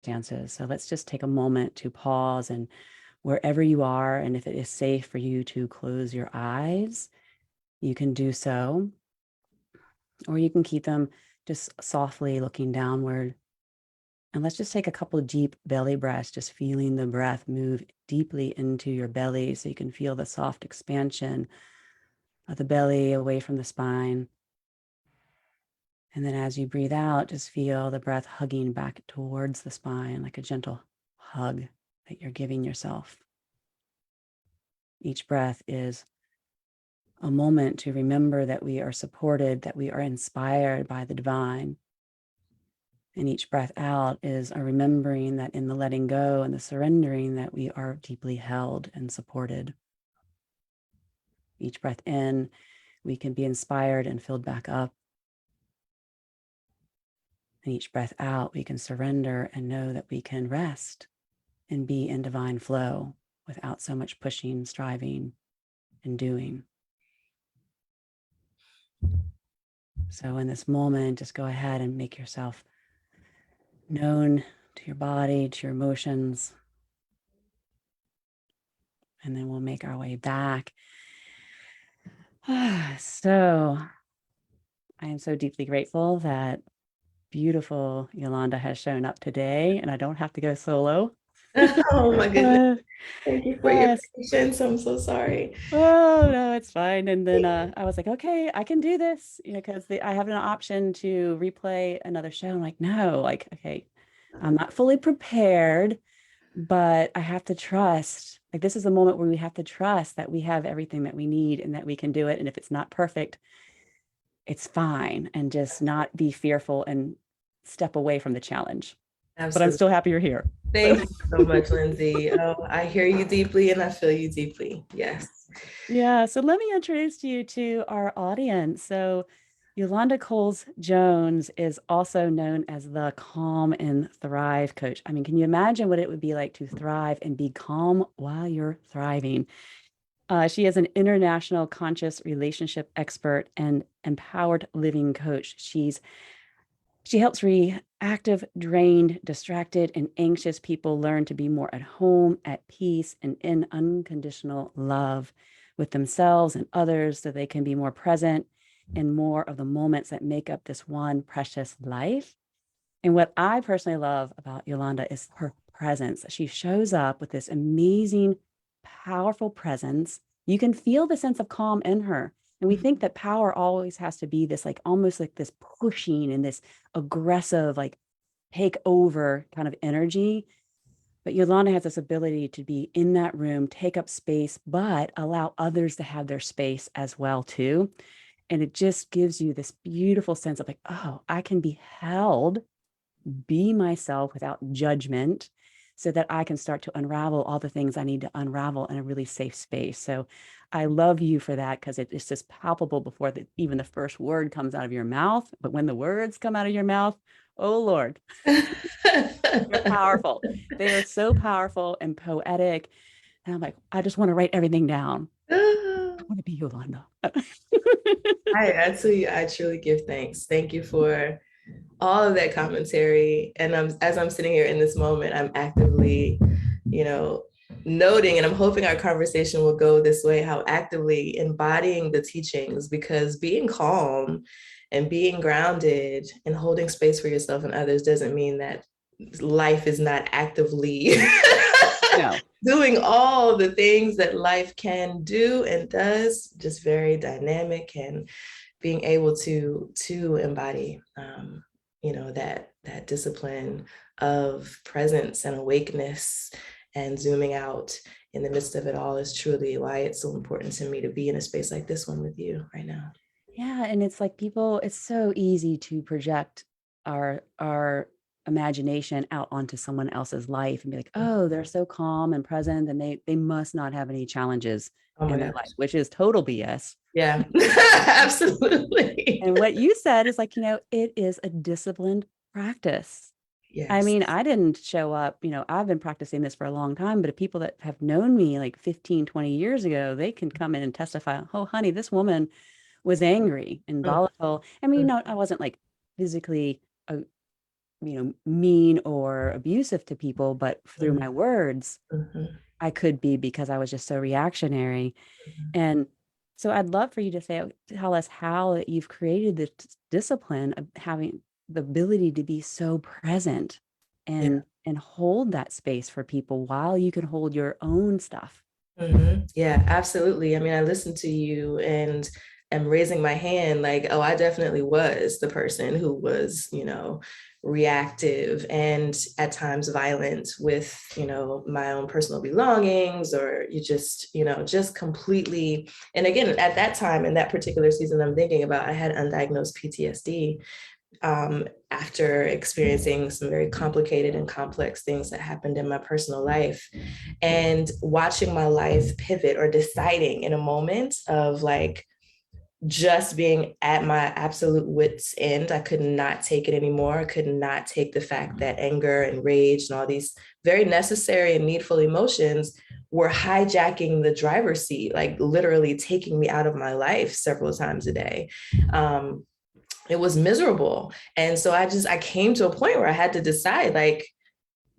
circumstances. So let's just take a moment to pause, and wherever you are, and if it is safe for you to close your eyes, you can do so, or you can keep them just softly looking downward. And let's just take a couple of deep belly breaths, just feeling the breath move deeply into your belly so you can feel the soft expansion of the belly away from the spine. And then as you breathe out, just feel the breath hugging back towards the spine, like a gentle hug that you're giving yourself. Each breath is a moment to remember that we are supported, that we are inspired by the divine. And each breath out is a remembering that in the letting go and the surrendering that we are deeply held and supported. Each breath in, we can be inspired and filled back up. And each breath out, we can surrender and know that we can rest and be in divine flow without so much pushing, striving, and doing. So in this moment, just go ahead and make yourself known to your body, to your emotions. And then we'll make our way back. So I am so deeply grateful that beautiful Yolanda has shown up today, and I don't have to go solo. Oh my goodness. Thank you for your Yes. patience. I'm so sorry. Oh, no, it's fine. And then I was like, okay, I can do this, because I have an option to replay another show. I'm like, no, like, okay, I'm not fully prepared, but I have to trust. Like, this is a moment where we have to trust that we have everything that we need and that we can do it. And if it's not perfect, it's fine, and just not be fearful and step away from the challenge. But I'm Absolutely. still happy you're here. So, Thank you so much, Lynsie. Oh, I hear you deeply and I feel you deeply. Yes. yeah. So let me introduce you to our audience. So, Yolanda Coles Jones is also known as the Calm and Thrive coach. I mean, can you imagine what it would be like to thrive and be calm while you're thriving? She is an international conscious relationship expert and empowered living coach. She helps reactive, drained, distracted, and anxious people learn to be more at home, at peace, and in unconditional love with themselves and others so they can be more present in more of the moments that make up this one precious life. And what I personally love about Yolanda is her presence. She shows up with this amazing, powerful presence. You can feel the sense of calm in her. And we think that power always has to be this, like, almost like this pushing and this aggressive, like, take over kind of energy. But Yolanda has this ability to be in that room, take up space, but allow others to have their space as well, too. And it just gives you this beautiful sense of like, oh, I can be held, be myself without judgment, so that I can start to unravel all the things I need to unravel in a really safe space. So I love you for that, because it's just palpable before even the first word comes out of your mouth. But when the words come out of your mouth, oh Lord, they're powerful. They are so powerful and poetic. And I'm like, I just want to write everything down. I want to be Yolanda. I truly give thanks. Thank you for all of that commentary. And as I'm sitting here in this moment, I'm actively, you know, noting, and I'm hoping our conversation will go this way, how actively embodying the teachings, because being calm and being grounded and holding space for yourself and others doesn't mean that life is not actively No. doing all the things that life can do and does, just very dynamic, and being able to embody that discipline of presence and awakeness and zooming out in the midst of it all is truly why it's so important to me to be in a space like this one with you right now. Yeah, and it's like people, it's so easy to project our imagination out onto someone else's life and be like, "Oh, they're so calm and present, and they must not have any challenges Oh my in their life," gosh. which is total BS. Yeah. Absolutely. And what you said is like, it is a disciplined practice. I Yes. mean, I didn't show up, I've been practicing this for a long time, but people that have known me like 15, 20 years ago, they can come in and testify, "Oh, honey, this woman was angry and Mm, volatile." I mean, mm, no, I wasn't like physically mean or abusive to people, but through Mhm. my words, Mhm. I could be, because I was just so reactionary. And so I'd love for you to tell us how you've created this discipline of having the ability to be so present Yeah. and hold that space for people while you can hold your own stuff. Yeah, absolutely. I mean, I listened to you and am raising my hand like, oh, I definitely was the person who was, reactive and at times violent with, my own personal belongings, or just completely. And again, at that time, in that particular season I'm thinking about, I had undiagnosed PTSD, after experiencing some very complicated and complex things that happened in my personal life, and watching my life pivot, or deciding in a moment of like just being at my absolute wits end. I could not take it anymore. I could not take the fact that anger and rage and all these very necessary and needful emotions were hijacking the driver's seat, like literally taking me out of my life several times a day. It was miserable. And so I came to a point where I had to decide, like,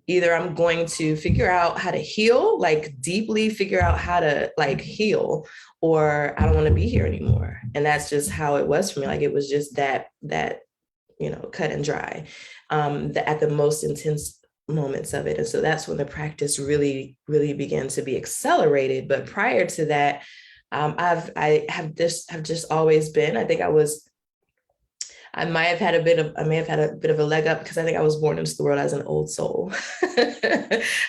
either I'm going to figure out how to heal, like deeply figure out how to like heal, or I don't want to be here anymore. And that's just how it was for me. Like, it was just that cut and dry, at the most intense moments of it. And so that's when the practice really, really began to be accelerated. But prior to that, I have just always been, I think I may have had a bit of a leg up, because I think I was born into the world as an old soul.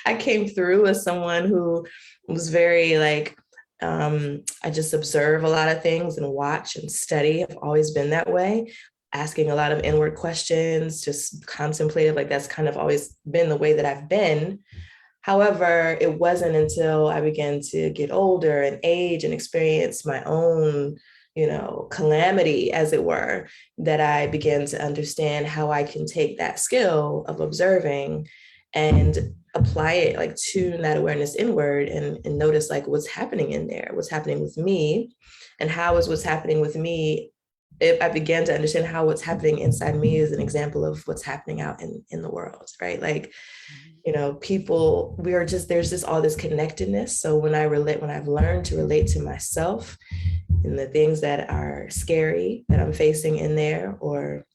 I came through as someone who was very like, I just observe a lot of things and watch and study. I've always been that way, asking a lot of inward questions, just contemplative. Like, that's kind of always been the way that I've been. However, it wasn't until I began to get older and age and experience my own, calamity, as it were, that I began to understand how I can take that skill of observing and apply it, like, tune that awareness inward, and notice like what's happening in there, what's happening with me, and how is what's happening with me. I began to understand how what's happening inside me is an example of what's happening out in the world, right? Like, people, there's just all this connectedness. So when I've learned to relate to myself and the things that are scary that I'm facing in there, or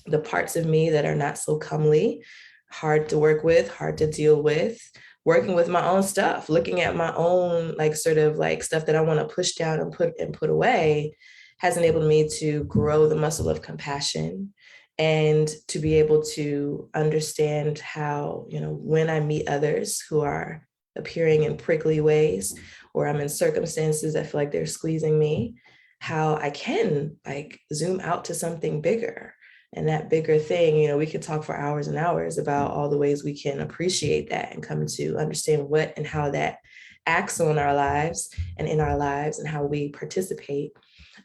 the parts of me that are not so comely, hard to work with, hard to deal with, working with my own stuff, looking at my own like sort of like stuff that I want to push down and put away, has enabled me to grow the muscle of compassion, and to be able to understand how, when I meet others who are appearing in prickly ways, or I'm in circumstances that feel like they're squeezing me, how I can like zoom out to something bigger. And that bigger thing, we could talk for hours and hours about all the ways we can appreciate that and come to understand what and how that acts on our lives and in our lives, and how we participate.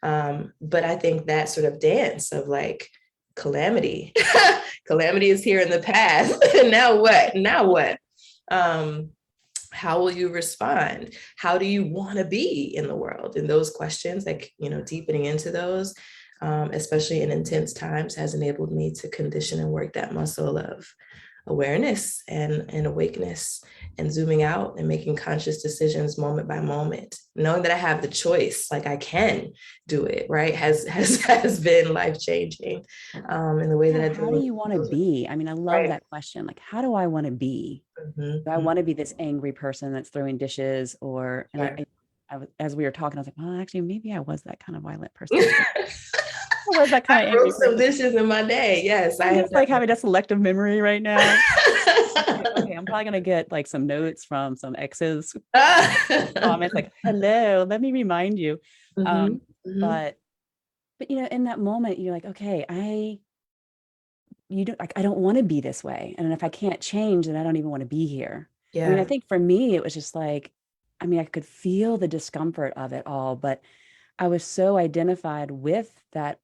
But I think that sort of dance of like calamity, calamity is here in the past. Now what? Now what? Um, how will you respond? How do you want to be in the world? And those questions, like, deepening into those, especially in intense times, has enabled me to condition and work that muscle of awareness and awakeness, and zooming out and making conscious decisions moment by moment, knowing that I have the choice, like I can do it, right, has been life changing, in the way that Yeah, I how do do. you want to be? I mean, I love Right. that question. Like, how do I want to be? Do I Mm-hmm. want to be this angry person that's throwing dishes, or and Sure. as we were talking, I was like, well, actually, maybe I was that kind of violent person too. I was that kind of Broke angry some person. dishes in my day. Yes, I I'm have just like having a selective memory right now. Okay, I'm probably gonna get like some notes from some exes definitely. comments like, hello, let me remind you. Hmm. Um, Hmm. but in that moment, you're like, okay, you don't like, I don't want to be this way. And if I can't change, then I don't even want to be here. I mean, I Yeah. think for me, it was just like, I mean, I could feel the discomfort of it all, but I was so identified with that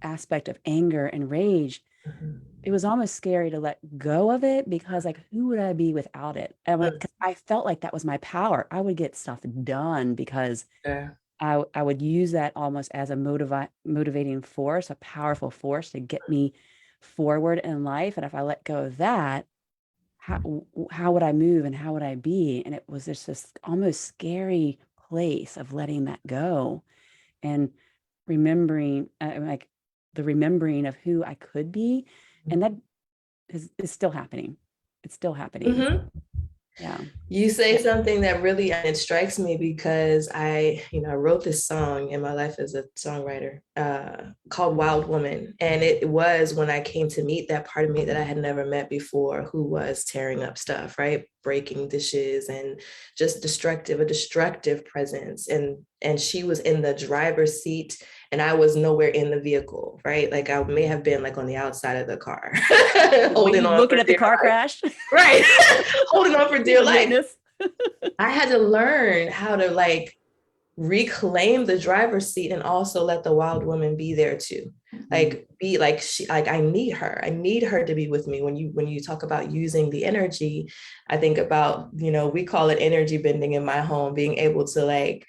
aspect of anger and rage. Mhm. It was almost scary to let go of it, because like, who would I be without it? And 'cause I felt like that was my power. I would get stuff done because Yeah. I would use that almost as a motivating force, a powerful force to get me forward in life. And if I let go of that, how would I move and how would I be? And it was just this almost scary place of letting that go and remembering, like the remembering of who I could be. And that is still happening. It's still happening. Mm-hmm. Yeah. You say something that really, it strikes me because I wrote this song in my life as a songwriter called Wild Woman. And it was when I came to meet that part of me that I had never met before, who was tearing up stuff, right? Breaking dishes and just a destructive presence. And she was in the driver's seat and I was nowhere in the vehicle, right? Like I may have been like on the outside of the car, holding on looking for at the dear car life. crash. Right. Holding on for dear life. Witness. I had to learn how to like reclaim the driver's seat and also let the wild woman be there too. Like be like she like I need her. I need her to be with me. When you talk about using the energy, I think about, we call it energy bending in my home, being able to like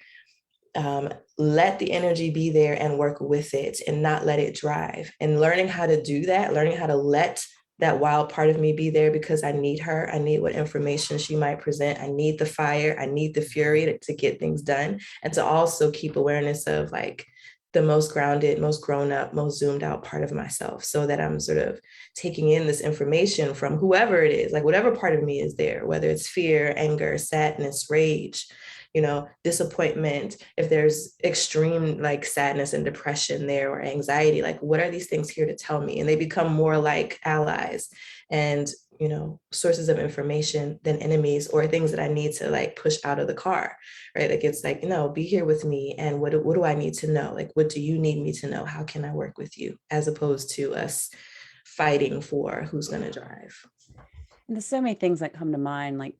let the energy be there and work with it and not let it drive. And learning how to do that, learning how to let that wild part of me be there because I need her. I need what information she might present. I need the fire. I need the fury to get things done. And to also keep awareness of like the most grounded, most grown up, most zoomed out part of myself so that I'm sort of taking in this information from whoever it is, like whatever part of me is there, whether it's fear, anger, sadness, rage, disappointment, if there's extreme like sadness and depression there or anxiety, like what are these things here to tell me? And they become more like allies and, sources of information than enemies or things that I need to like push out of the car, right? Like it's like, no, be here with me. And what do I need to know? Like, what do you need me to know? How can I work with you? As opposed to us fighting for who's going to drive. And there's so many things that come to mind. Like,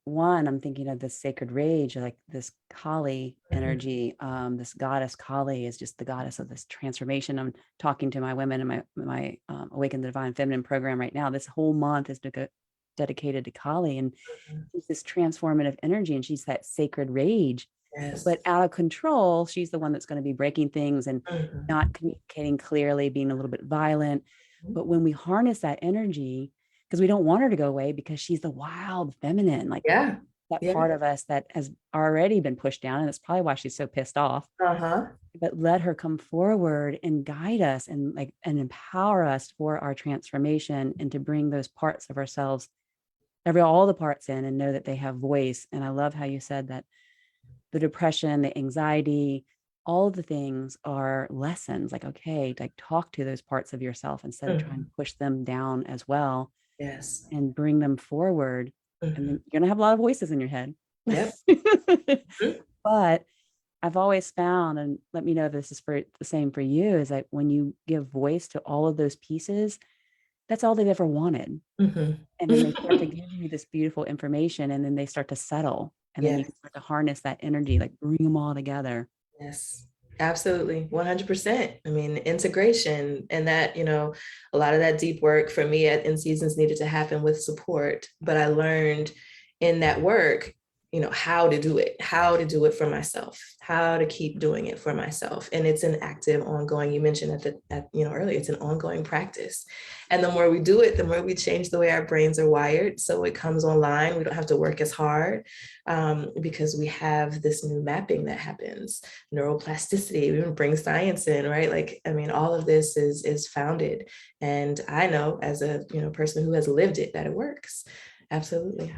one, I'm thinking of this sacred rage, like this Kali energy. This goddess Kali is just the goddess of this transformation. I'm talking to my women in my Awaken the Divine Feminine program right now. This whole month is dedicated to Kali, and she's this transformative energy, and she's that sacred rage. Yes. But out of control, she's the one that's going to be breaking things and not communicating clearly, being a little bit violent. But when we harness that energy, because we don't want her to go away, because she's the wild feminine, like that part of us that has already been pushed down. And that's probably why she's so pissed off. But let her come forward and guide us and empower us for our transformation and to bring those parts of ourselves, all the parts in, and know that they have voice. And I love how you said that the depression, the anxiety, all of the things are lessons. Like, okay, like talk to those parts of yourself instead of trying to push them down as well. Yes. And bring them forward. And then you're going to have a lot of voices in your head. Yep. But I've always found, and let me know if this is the same for you, is that when you give voice to all of those pieces, that's all they've ever wanted. And then they start to give you this beautiful information, and then they start to settle. And then you can start to harness that energy, like bring them all together. Yes. Absolutely. 100%. I mean, integration and that, a lot of that deep work for me in seasons needed to happen with support. But I learned in that work, how to do it for myself, how to keep doing it for myself. And it's an active, ongoing, you mentioned earlier, it's an ongoing practice. And the more we do it, the more we change the way our brains are wired. So it comes online. We don't have to work as hard because we have this new mapping that happens, neuroplasticity, we even bring science in, right? Like, I mean, all of this is founded. And I know as a person who has lived it, that it works. Absolutely.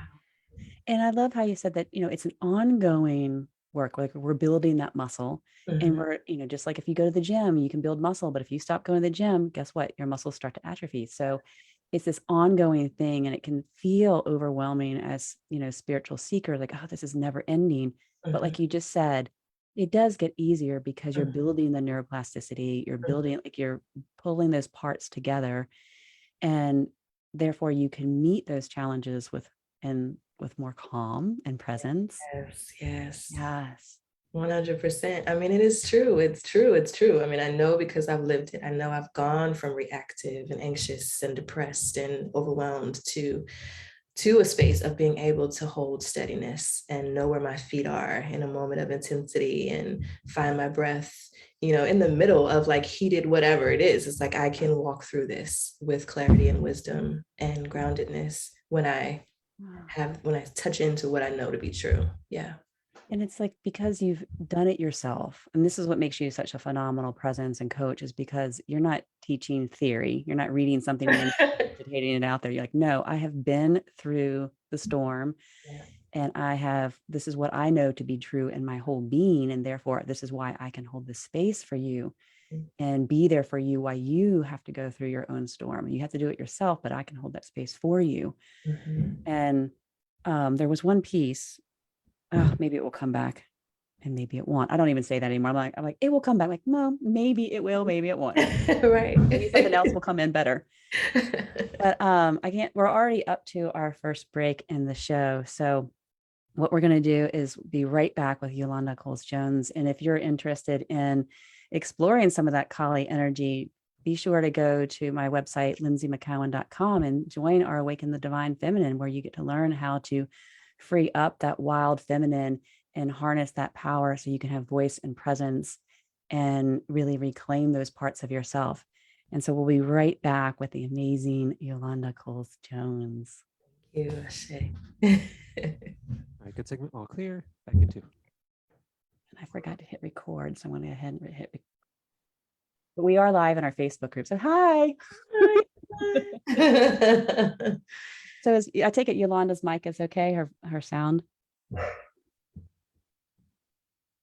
And I love how you said that, it's an ongoing work, like we're building that muscle. And we're, just like if you go to the gym, you can build muscle, but if you stop going to the gym, guess what? Your muscles start to atrophy. So it's this ongoing thing, and it can feel overwhelming as, spiritual seeker, like, oh, this is never ending. But like you just said, it does get easier because you're building the neuroplasticity, you're building, like you're pulling those parts together, and therefore you can meet those challenges with more calm and presence. Yes. 100%. I mean, it is true. It's true. I mean, I know because I've lived it. I know I've gone from reactive and anxious and depressed and overwhelmed to to a space of being able to hold steadiness and know where my feet are in a moment of intensity and find my breath, in the middle of like heated whatever it is. It's like I can walk through this with clarity and wisdom and groundedness when I touch into what I know to be true. Yeah. And it's like, because you've done it yourself, and this is what makes you such a phenomenal presence and coach, is because you're not teaching theory. You're not reading something and then agitating it out there. You're like, no, I have been through the storm, Yeah. and this is what I know to be true in my whole being. And therefore, this is why I can hold this space for you and be there for you while you have to go through your own storm. You have to do it yourself, but I can hold that space for you. Mm-hmm. And there was one piece. Maybe it will come back, and maybe it won't. I don't even say that anymore. I'm like, it will come back. I'm like, no, maybe it will, maybe it won't. Right. Maybe something else will come in better. But we're already up to our first break in the show. So what we're going to do is be right back with Yolonda Coles Jones. And if you're interested in exploring some of that Kali energy, be sure to go to my website, lynsiemckeown.com, and join our Awaken the Divine Feminine, where you get to learn how to free up that wild feminine and harness that power so you can have voice and presence and really reclaim those parts of yourself. And so we'll be right back with the amazing Yolonda Coles Jones. Thank you, Ashe. All right, good segment. All clear. Back into. And I forgot to hit record, so I'm going to go ahead and hit record. But we are live in our Facebook group. So hi. So I take it Yolanda's mic is okay, her sound.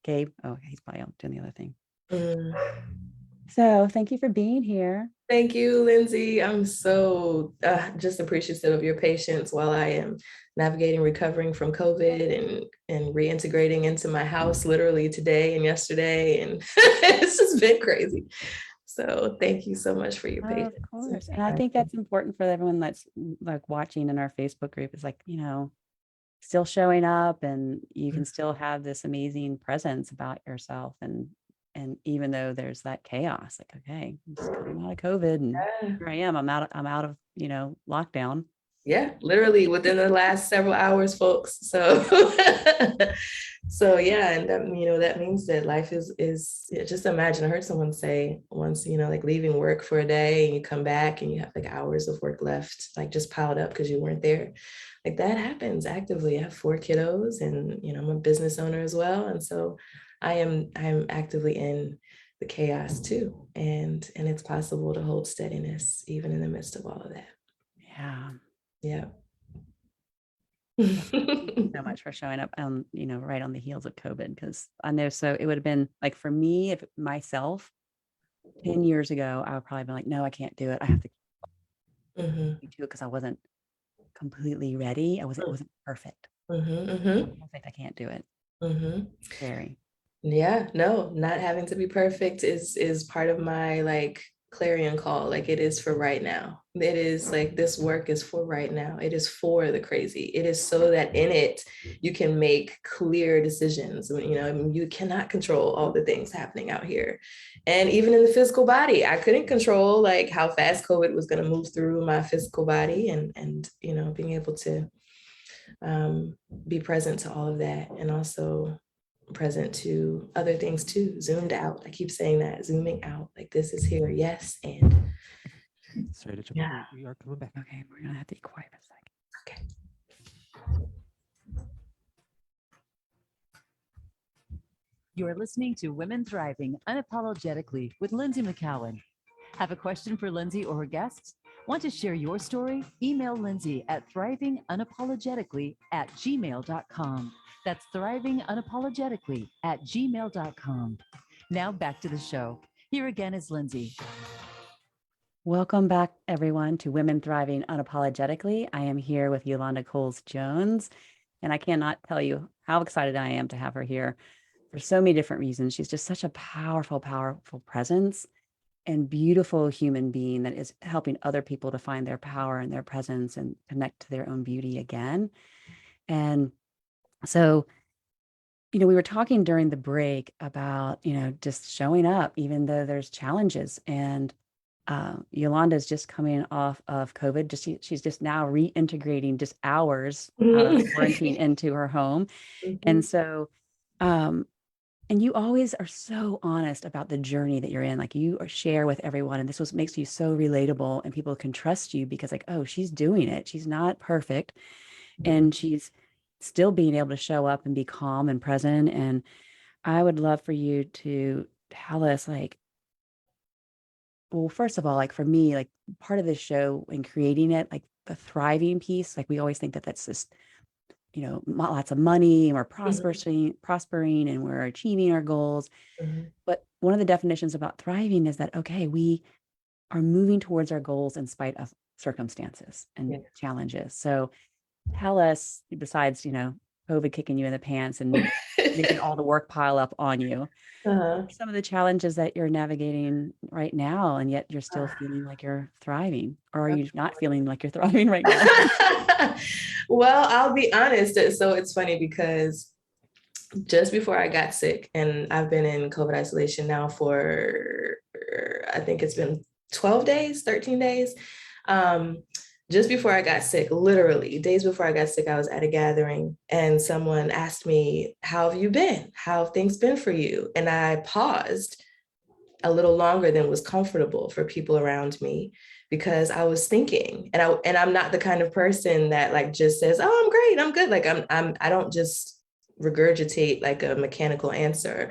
Gabe, oh, he's probably out doing the other thing. So thank you for being here. Thank you, Lynsie. I'm so just appreciative of your patience while I am navigating, recovering from COVID and reintegrating into my house literally today and yesterday. And it's just been crazy. So thank you so much for your patience. Of course. And I think that's important for everyone that's like watching in our Facebook group, is like, still showing up, and you can still have this amazing presence about yourself. And even though there's that chaos, like, okay, I'm just coming out of COVID, and here I am, I'm out of, lockdown. Yeah, literally within the last several hours, folks. So, so yeah, and that means that life is just imagine. I heard someone say once, like leaving work for a day and you come back and you have like hours of work left, like just piled up because you weren't there. Like that happens actively. I have 4 kiddos, and I'm a business owner as well, and so I'm actively in the chaos too, and it's possible to hold steadiness even in the midst of all of that. Yeah. Yeah. Thank you so much for showing up, right on the heels of COVID, because I know, so it would have been like, for me, if myself 10 years ago, I would probably be like, no, I can't do it. I have to do it, because I wasn't completely ready. It wasn't perfect. Perfect. I can't do it. Scary. Yeah, no, not having to be perfect is part of my like clarion call. Like it is for right now. It is like, this work is for right now. It is for the crazy. It is so that in it you can make clear decisions. You cannot control all the things happening out here. And even in the physical body, I couldn't control like how fast COVID was going to move through my physical body, and being able to be present to all of that, and also present to other things too, zoomed out. I keep saying that, zooming out, like this is here, yes, and sorry to jump yeah. in. We are coming back. Okay, we're gonna have to be quiet for a second. Okay. You're listening to Women Thriving Unapologetically with Lynsie McKeown. Have a question for Lynsie or her guests? Want to share your story? Email Lynsie at thrivingunapologetically@gmail.com. That's thrivingunapologetically@gmail.com. Now back to the show. Here again is Lynsie. Welcome back, everyone, to Women Thriving Unapologetically. I am here with Yolonda Coles Jones, and I cannot tell you how excited I am to have her here for so many different reasons. She's just such a powerful, powerful presence and beautiful human being that is helping other people to find their power and their presence and connect to their own beauty again. And so, we were talking during the break about, just showing up, even though there's challenges. And Yolanda's just coming off of COVID. She's just now reintegrating just hours out of Mhm. quarantine into her home. And Mhm. so, um, and you always are so honest about the journey that you're in. Like share with everyone, and this was makes you so relatable, and people can trust you because, like, oh, she's doing it. She's not perfect, and she's still being able to show up and be calm and present. And I would love for you to tell us, like, well, first of all, like for me, like part of this show and creating it, like the thriving piece, like we always think that that's just, lots of money and we're Mhm. prospering and we're achieving our goals. Mhm. But one of the definitions about thriving is that, okay, we are moving towards our goals in spite of circumstances and Yeah. challenges. So tell us, besides, COVID kicking you in the pants and making all the work pile up on you, what Uh-huh. are some of the challenges that you're navigating right now, and yet you're still feeling like you're thriving? Or are you not feeling like you're thriving right now? Well, I'll be honest. So it's funny because just before I got sick, and I've been in COVID isolation now for, I think it's been 12 days, 13 days. Um, just before I got sick, literally days before I got sick, I was at a gathering and someone asked me, how have you been? How have things been for you? And I paused a little longer than was comfortable for people around me because I was thinking, and I'm not the kind of person that like just says, "Oh, I'm great, I'm good." Like I don't just regurgitate like a mechanical answer.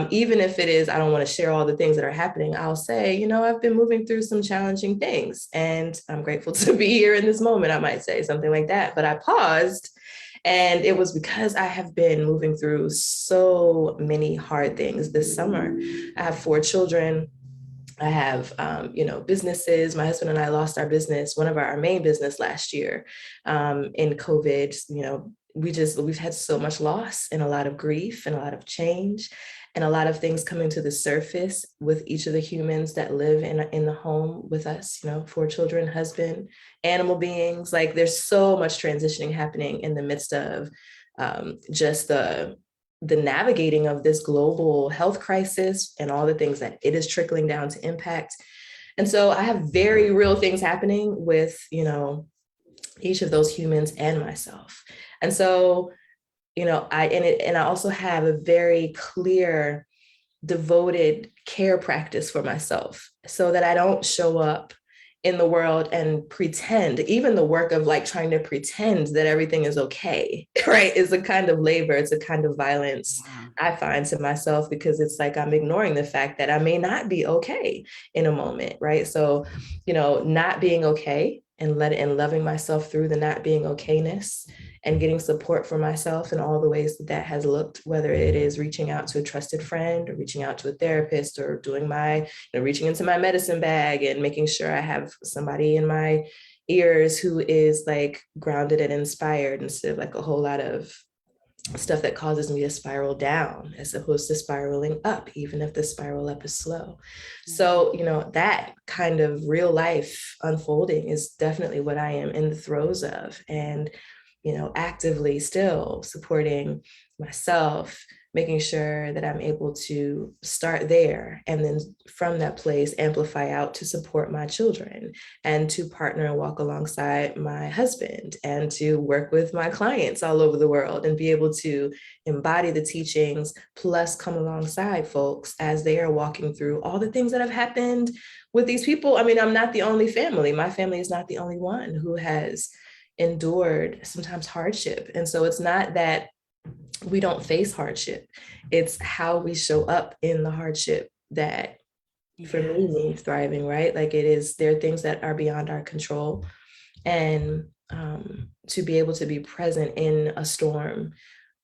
Even if it is, I don't want to share all the things that are happening. I'll say, I've been moving through some challenging things, and I'm grateful to be here in this moment. I might say something like that, but I paused. And it was because I have been moving through so many hard things this summer. I have 4 children. I have, businesses. My husband and I lost our business, one of our main business last year in COVID. We've had so much loss and a lot of grief and a lot of change and a lot of things coming to the surface with each of the humans that live in the home with us, 4 children, husband, animal beings. Like there's so much transitioning happening in the midst of just the navigating of this global health crisis and all the things that it is trickling down to impact. And so I have very real things happening with, each of those humans and myself. And so, I also have a very clear, devoted care practice for myself so that I don't show up in the world and pretend. Even the work of like trying to pretend that everything is okay, right, is a kind of labor. It's a kind of violence Yeah. I find to myself because it's like I'm ignoring the fact that I may not be okay in a moment, right? So, not being okay and loving myself through the not being okayness and getting support for myself in all the ways that that has looked, whether it is reaching out to a trusted friend or reaching out to a therapist or doing reaching into my medicine bag and making sure I have somebody in my ears who is like grounded and inspired instead of like a whole lot of stuff that causes me to spiral down as opposed to spiraling up, even if the spiral up is slow. So, that kind of real life unfolding is definitely what I am in the throes of. And actively still supporting myself, making sure that I'm able to start there and then from that place amplify out to support my children and to partner and walk alongside my husband and to work with my clients all over the world and be able to embody the teachings plus come alongside folks as they are walking through all the things that have happened with these people. I mean, I'm not the only family. My family is not the only one who has endured sometimes hardship. And so it's not that we don't face hardship, it's how we show up in the hardship that for me means thriving, right? Like there are things that are beyond our control. And to be able to be present in a storm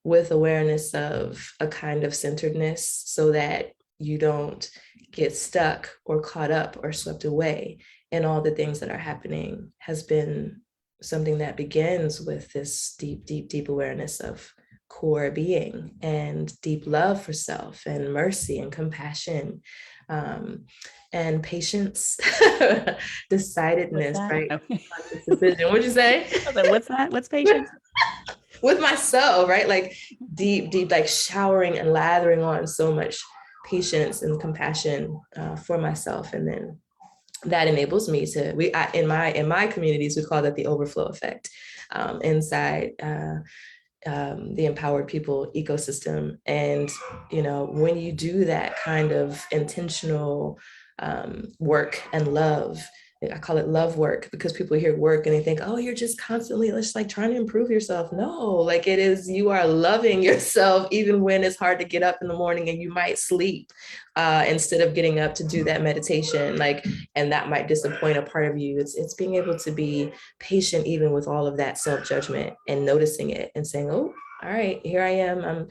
with awareness of a kind of centeredness so that you don't get stuck or caught up or swept away in all the things that are happening has been something that begins with this deep, deep, deep awareness of core being and deep love for self and mercy and compassion and patience, decidedness, right? Okay. Conscious decision. What'd you say? What's that? What's patience? With myself, right? Like deep, deep, like showering and lathering on so much patience and compassion for myself. And then that enables me to, in my communities, we call that the overflow effect, inside the empowered people ecosystem. And, when you do that kind of intentional work and love, I call it love work, because people hear work and they think, oh, you're just constantly just like trying to improve yourself. No, like it is, you are loving yourself, even when it's hard to get up in the morning and you might sleep instead of getting up to do that meditation. Like, and that might disappoint a part of you. It's being able to be patient, even with all of that self-judgment, and noticing it and saying, oh, all right, here I am.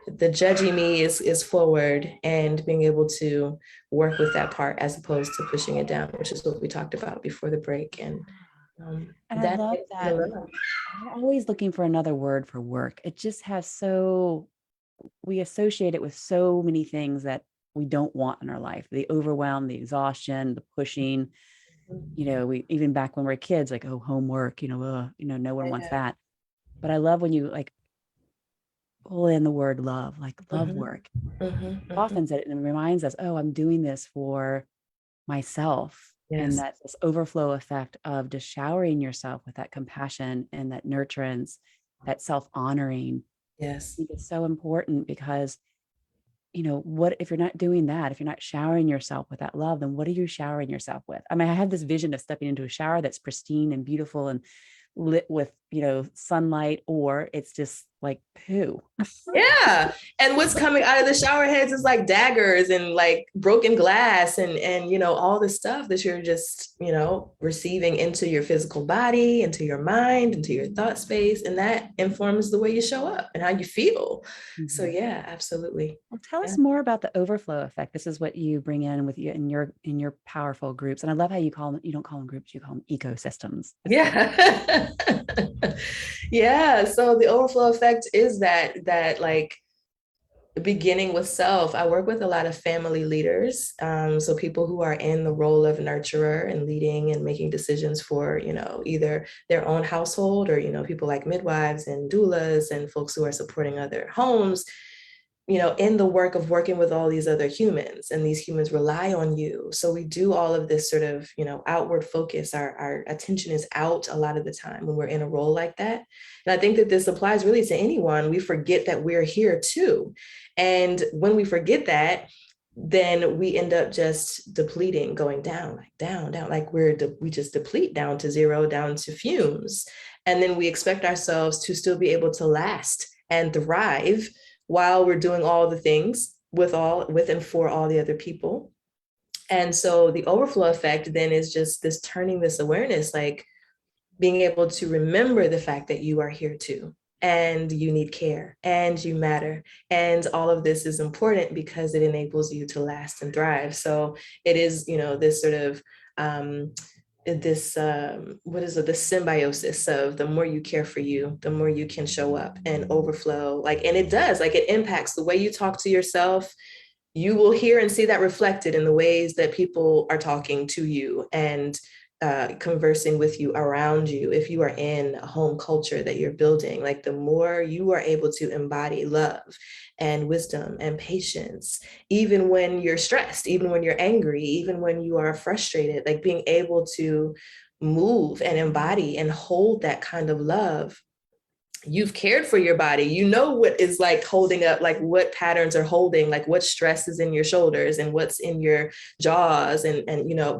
The judgy me is forward, and being able to work with that part as opposed to pushing it down, which is what we talked about before the break. And I love that. I'm always looking for another word for work. It just has we associate it with so many things that we don't want in our life: the overwhelm, the exhaustion, the pushing. We, even back when we were kids, like, oh, homework, no one wants that. But I love when you like pull in the word love, like love work. Often said it, and it reminds us, oh, I'm doing this for myself. And that's this overflow effect of just showering yourself with that compassion and that nurturance, that self-honoring. Yes. I think it's so important, because what if you're not doing that, if you're not showering yourself with that love, then what are you showering yourself with? I mean, I have this vision of stepping into a shower that's pristine and beautiful and lit with sunlight, or it's just like poo. Yeah. And what's coming out of the shower heads is like daggers and like broken glass and all the stuff that you're just receiving into your physical body, into your mind, into your thought space, and that informs the way you show up and how you feel. So yeah, absolutely. Well, tell us more about the overflow effect. This is what you bring in with you in your powerful groups. And I love how you don't call them groups, you call them ecosystems. Yeah. Yeah. So the overflow effect is that like beginning with self. I work with a lot of family leaders. So people who are in the role of nurturer and leading and making decisions for, either their own household or, people like midwives and doulas and folks who are supporting other homes, in the work of working with all these other humans, and these humans rely on you. So we do all of this sort of, outward focus. Our attention is out a lot of the time when we're in a role like that. And I think that this applies really to anyone. We forget that we're here too. And when we forget that, then we end up just depleting, going down, like down, like we just deplete down to zero, down to fumes. And then we expect ourselves to still be able to last and thrive while we're doing all the things with and for all the other people. And so the overflow effect then is just this turning this awareness, like being able to remember the fact that you are here too, and you need care, and you matter. And all of this is important because it enables you to last and thrive. So it is, this sort of, this this symbiosis of the more you care for you, the more you can show up and overflow. Like, and it does, like it impacts the way you talk to yourself. You will hear and see that reflected in the ways that people are talking to you and conversing with you, around you. If you are in a home culture that you're building, like the more you are able to embody love and wisdom and patience, even when you're stressed, even when you're angry, even when you are frustrated, like being able to move and embody and hold that kind of love. You've cared for your body. You know what is like holding up, like what patterns are holding, like what stress is in your shoulders and what's in your jaws. And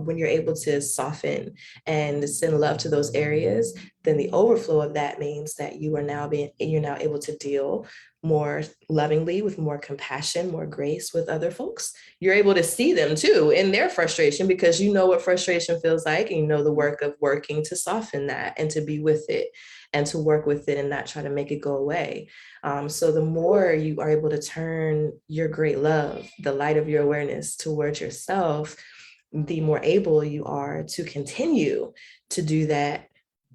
when you're able to soften and send love to those areas, then the overflow of that means that you're now able to deal more lovingly, with more compassion, more grace with other folks. You're able to see them too in their frustration, because you know what frustration feels like, and you know the work of working to soften that and to be with it and to work with it and not try to make it go away. So the more you are able to turn your great love, the light of your awareness, towards yourself, the more able you are to continue to do that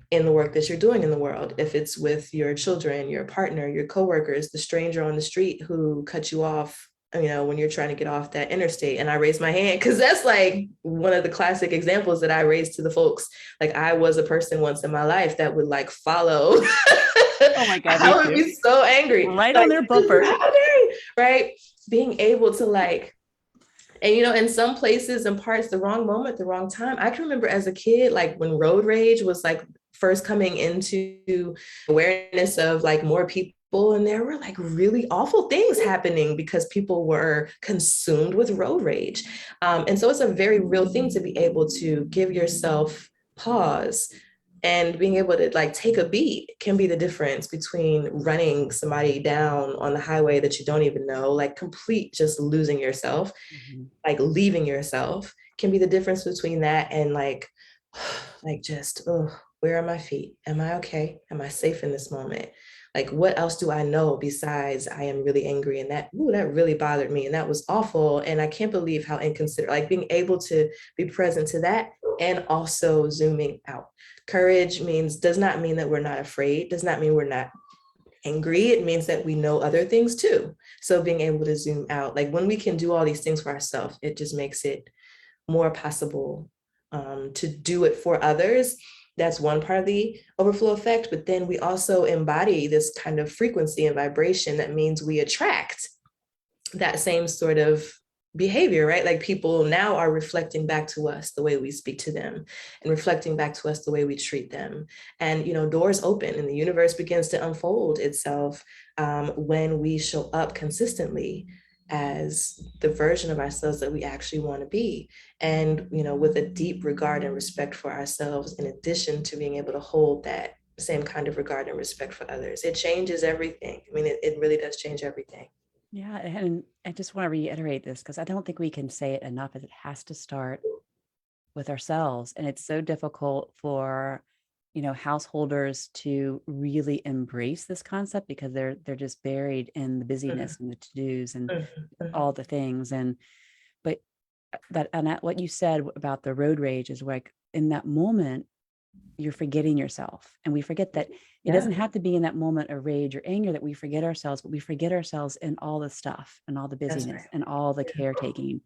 in the work that you're doing in the world. If it's with your children, your partner, your coworkers, the stranger on the street who cut you off, when you're trying to get off that interstate. And I raise my hand because that's like one of the classic examples that I raised to the folks. Like, I was a person once in my life that would like follow. Oh my God. I would be so angry. Right like, on their bumper. Right? Being able to like And, in some places and parts, the wrong moment, the wrong time. I can remember as a kid, like when road rage was like first coming into awareness of like more people, and there were like really awful things happening because people were consumed with road rage. And so it's a very real thing to be able to give yourself pause, and being able to like take a beat can be the difference between running somebody down on the highway that you don't even know, like complete just losing yourself, like leaving yourself, can be the difference between that and like just, oh, where are my feet? Am I okay? Am I safe in this moment? Like, what else do I know besides I am really angry and that, ooh, that really bothered me and that was awful. And I can't believe how inconsiderate, like being able to be present to that and also zooming out. Courage does not mean that we're not afraid, does not mean we're not angry. It means that we know other things too. So being able to zoom out, like when we can do all these things for ourselves, it just makes it more possible to do it for others. That's one part of the overflow effect. But then we also embody this kind of frequency and vibration that means we attract that same sort of behavior, right? Like people now are reflecting back to us the way we speak to them and reflecting back to us the way we treat them. And, doors open and the universe begins to unfold itself when we show up consistently as the version of ourselves that we actually want to be. And, with a deep regard and respect for ourselves, in addition to being able to hold that same kind of regard and respect for others. It changes everything. I mean, it really does change everything. Yeah, and I just want to reiterate this because I don't think we can say it enough, as it has to start with ourselves. And it's so difficult for, householders to really embrace this concept because they're just buried in the busyness and the to-dos and all the things. But what you said about the road rage is like in that moment, you're forgetting yourself. And we forget that it doesn't have to be in that moment of rage or anger that we forget ourselves, but we forget ourselves in all the stuff and all the busyness and all the caretaking.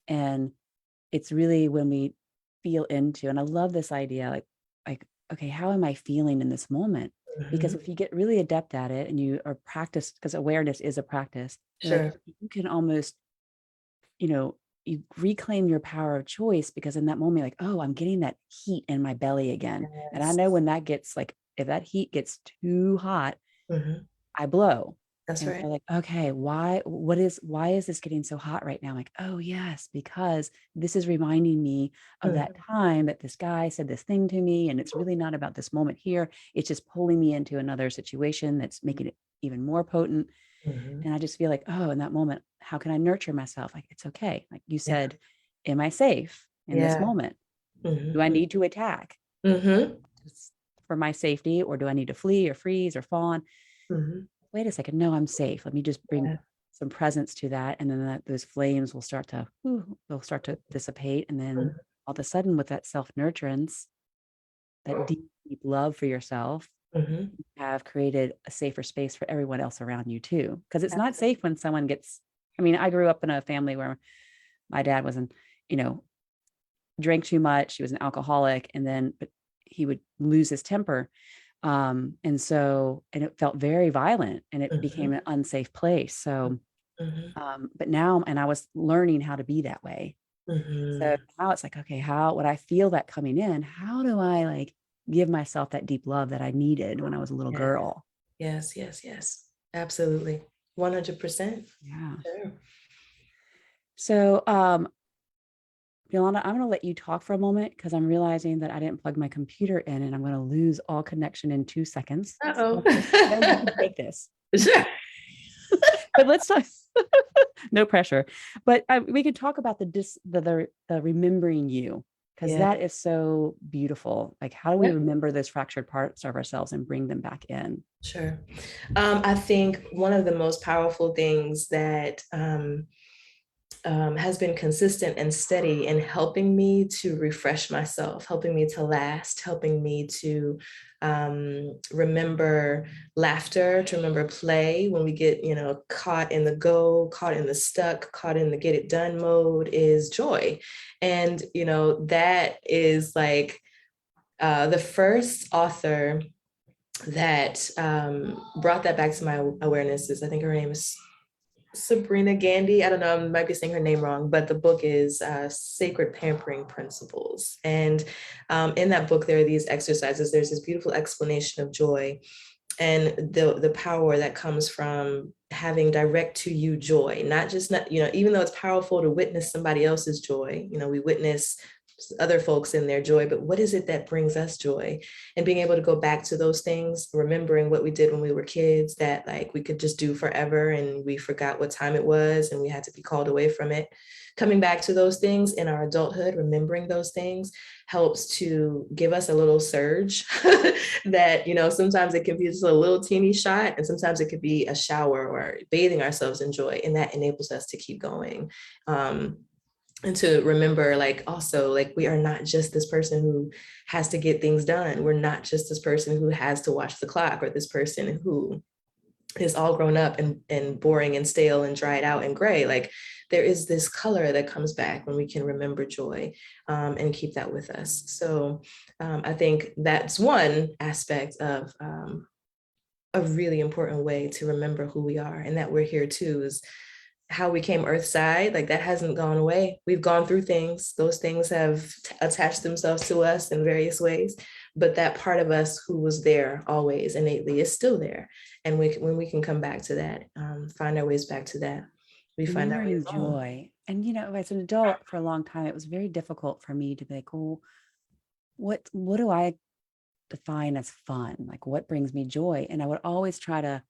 And it's really when we feel into, and I love this idea, like, okay, how am I feeling in this moment? Because if you get really adept at it and you are practiced, because awareness is a practice, like you can almost, you reclaim your power of choice, because in that moment, like, oh, I'm getting that heat in my belly again. And I know when that gets like, if that heat gets too hot, I blow. That's and right. so like, okay, why is this getting so hot right now? I'm like, oh yes, because this is reminding me of that time that this guy said this thing to me. And it's really not about this moment here. It's just pulling me into another situation that's making it even more potent. And I just feel like, oh, in that moment, how can I nurture myself? Like, it's okay. Like you said, am I safe in this moment? Do I need to attack for my safety, or do I need to flee or freeze or fawn? Wait a second. No, I'm safe. Let me just bring some presence to that. And then those flames will start to, they'll start to dissipate. And then all of a sudden, with that self-nurturance, that deep, deep love for yourself, you have created a safer space for everyone else around you too. Because it's not safe when someone gets, I mean, I grew up in a family where my dad wasn't, drank too much. He was an alcoholic, but he would lose his temper. And it felt very violent, and it became an unsafe place. So, but now, and I was learning how to be that way. So now it's like, okay, when I feel that coming in, how do I like give myself that deep love that I needed when I was a little girl? Yes. Absolutely. 100%. Yeah. Sure. So, Yolanda, I'm going to let you talk for a moment because I'm realizing that I didn't plug my computer in and I'm going to lose all connection in 2 seconds. Uh-oh. So you can take this. Sure. But let's talk. No pressure. But we could talk about the remembering you, because that is so beautiful. Like, how do we remember those fractured parts of ourselves and bring them back in? Sure. I think one of the most powerful things that has been consistent and steady in helping me to refresh myself, helping me to last, helping me to remember laughter, to remember play when we get, caught in the caught in the stuck, caught in the get it done mode, is joy. And, that is like the first author that brought that back to my awareness is, I think her name is Sabrina Gandhi. I don't know, I might be saying her name wrong, but the book is Sacred Pampering Principles. And in that book, there are these exercises. There's this beautiful explanation of joy and the power that comes from having direct to you joy, not just, not, you know, even though it's powerful to witness somebody else's joy, you know, we witness other folks in their joy, but what is it that brings us joy? And being able to go back to those things, remembering what we did when we were kids that like we could just do forever and we forgot what time it was and we had to be called away from it. Coming back to those things in our adulthood, remembering those things helps to give us a little surge that, you know, sometimes it can be just a little teeny shot and sometimes it could be a shower or bathing ourselves in joy, and that enables us to keep going. And to remember, like, also, like, we are not just this person who has to get things done. We're not just this person who has to watch the clock, or this person who is all grown up and boring and stale and dried out and gray. Like, there is this color that comes back when we can remember joy, and keep that with us. So I think that's one aspect of a really important way to remember who we are and that we're here too, is how we came earthside. Like, that hasn't gone away. We've gone through things. Those things have attached themselves to us in various ways, but that part of us who was there always innately is still there. And when we can come back to that, find our ways back to that, we find our Remembering ways home. joy. And, you know, as an adult for a long time, it was very difficult for me to be like, oh, what do I define as fun? Like, what brings me joy? And I would always try to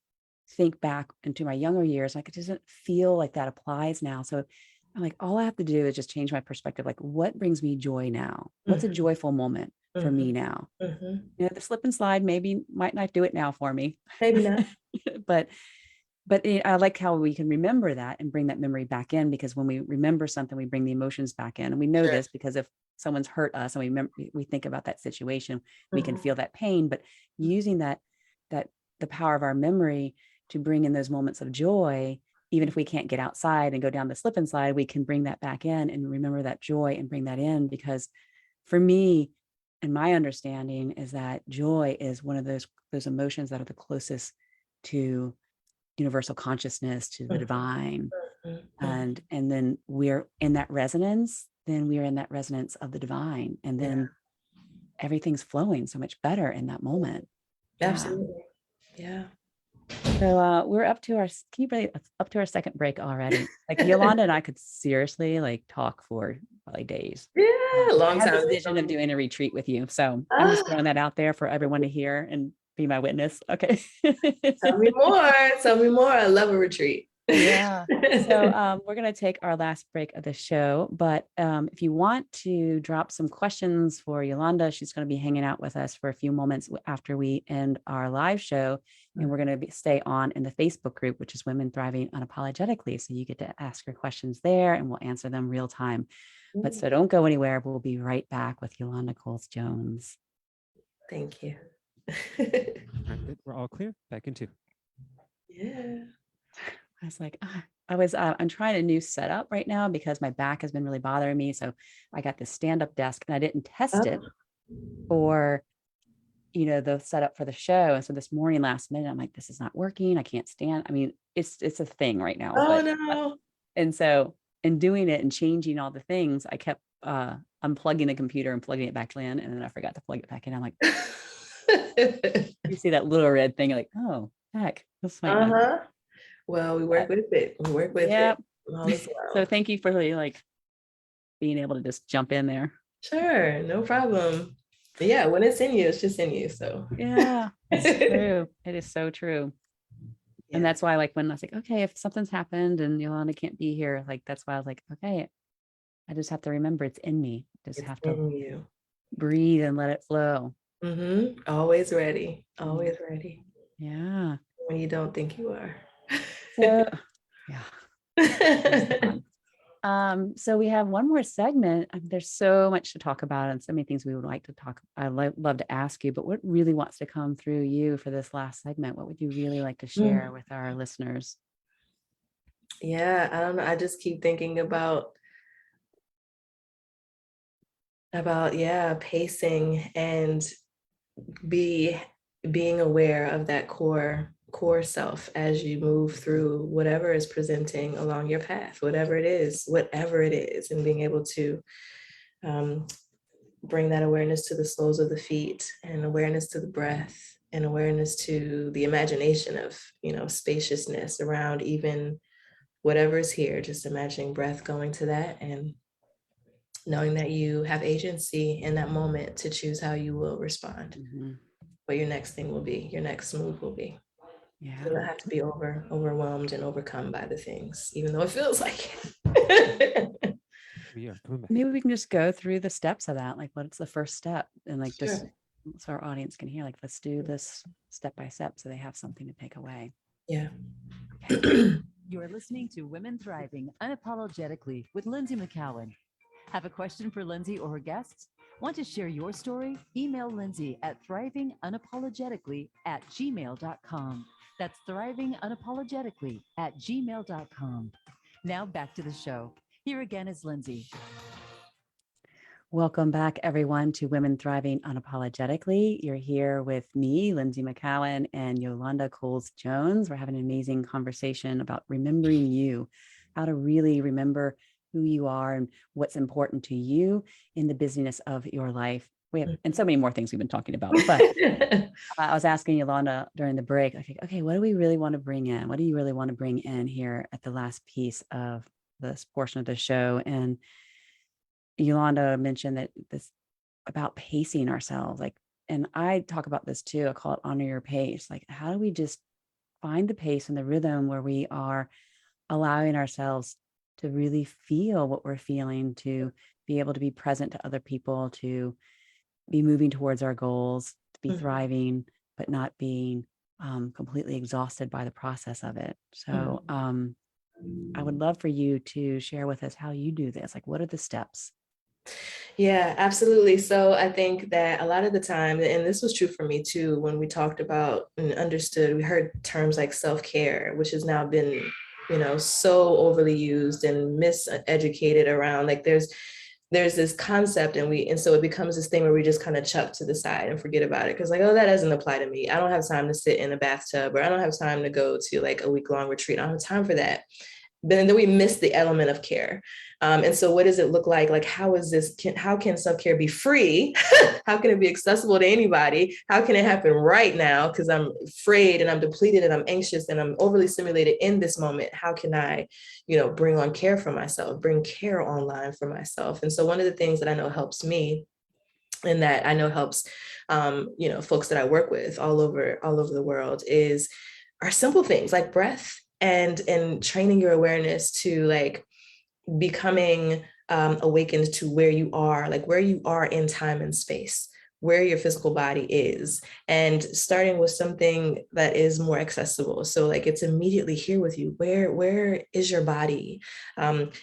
think back into my younger years. Like, it doesn't feel like that applies now. So I'm like, all I have to do is just change my perspective. Like, what brings me joy now? What's a joyful moment for me now? You know, the slip and slide maybe might not do it now for me. Maybe not. but I like how we can remember that and bring that memory back in, because when we remember something, we bring the emotions back in. And we know Sure. this because if someone's hurt us and we think about that situation, we can feel that pain. But using that the power of our memory to bring in those moments of joy, even if we can't get outside and go down the slip and slide, we can bring that back in and remember that joy and bring that in. Because for me, and my understanding is that joy is one of those emotions that are the closest to universal consciousness, to the divine. And then we're in that resonance, of the divine. And then everything's flowing so much better in that moment. Absolutely. Yeah. So we're up to our second break already. Like, Yolanda and I could seriously like talk for probably days. Yeah. I Long have this time. vision of doing a retreat with you. So I'm just throwing that out there for everyone to hear and be my witness. Okay. Tell me more. Tell me more. I love a retreat. Yeah. So we're going to take our last break of the show. But if you want to drop some questions for Yolanda, she's going to be hanging out with us for a few moments after we end our live show. And we're going to stay on in the Facebook group, which is Women Thriving Unapologetically. So you get to ask your questions there and we'll answer them real time. But so don't go anywhere. We'll be right back with Yolonda Coles Jones. Thank you. All right, good. We're all clear. Back in 2. Yeah. I was like, I'm trying a new setup right now because my back has been really bothering me. So I got this stand-up desk and I didn't test it for, you know, the setup for the show. And so this morning, last minute, I'm like, this is not working. I can't stand. I mean, it's a thing right now. Oh, no. And so in doing it and changing all the things, I kept unplugging the computer and plugging it back in. And then I forgot to plug it back in. I'm like, you see that little red thing, like, oh, heck, this might not. Well, we work with it. We work with it. All is well. So thank you for really like being able to just jump in there. Sure, no problem. But yeah, when it's in you, it's just in you. So yeah, it's true. It is so true. Yeah. And that's why, like, when I was like, okay, if something's happened and Yolanda can't be here, like, that's why I was like, okay, I just have to remember it's in me. Just have to breathe and let it flow. Always ready. Always ready. Yeah. When you don't think you are. So, yeah. So we have one more segment. There's so much to talk about and so many things we would like to talk. I'd love to ask you, but what really wants to come through you for this last segment? What would you really like to share with our listeners? Yeah, I don't know. I just keep thinking about pacing and being aware of that core core self as you move through whatever is presenting along your path, whatever it is, and being able to bring that awareness to the soles of the feet, and awareness to the breath, and awareness to the imagination of, spaciousness around even whatever is here. Just imagining breath going to that, and knowing that you have agency in that moment to choose how you will respond, what your next thing will be, your next move will be. Yeah. You don't have to be overwhelmed and overcome by the things, even though it feels like it. Yeah, coming back. Maybe we can just go through the steps of that. Like, what's the first step? And like, just Sure. so our audience can hear, like, let's do this step by step so they have something to take away. Yeah. You're listening to Women Thriving Unapologetically with Lynsie McKeown. Have a question for Lynsie or her guests? Want to share your story? Email Lynsie at thrivingunapologetically@gmail.com. That's thrivingunapologetically@gmail.com. Now back to the show. Here again is Lynsie. Welcome back, everyone, to Women Thriving Unapologetically. You're here with me, Lynsie McKeown, and Yolonda Coles Jones. We're having an amazing conversation about remembering you, how to really remember who you are and what's important to you in the busyness of your life. We have, and so many more things we've been talking about, but I was asking Yolanda during the break, okay, what do we really want to bring in? What do you really want to bring in here at the last piece of this portion of the show? And Yolanda mentioned that this about pacing ourselves, and I talk about this too. I call it honor your pace. Like, how do we just find the pace and the rhythm where we are allowing ourselves to really feel what we're feeling, to be able to be present to other people, to be moving towards our goals, to be thriving, but not being completely exhausted by the process of it. So I would love for you to share with us how you do this. Like, what are the steps? Yeah, absolutely. So I think that a lot of the time, and this was true for me too, when we talked about and understood, we heard terms like self-care, which has now been, so overly used and miseducated around. Like there's this concept, and so it becomes this thing where we just kind of chuck to the side and forget about it. Cause like, oh, that doesn't apply to me. I don't have time to sit in a bathtub, or I don't have time to go to like a week-long retreat. I don't have time for that. But then we miss the element of care. And so what does it look like? Like, how can self-care be free? How can it be accessible to anybody? How can it happen right now? Because I'm afraid and I'm depleted and I'm anxious and I'm overly stimulated in this moment. How can I, bring on care for myself, bring care online for myself? And so one of the things that I know helps me, and that I know helps, folks that I work with all over the world, are simple things like breath, and training your awareness to like becoming awakened to where you are in time and space, where your physical body is, and starting with something that is more accessible. So like it's immediately here with you. Where is your body?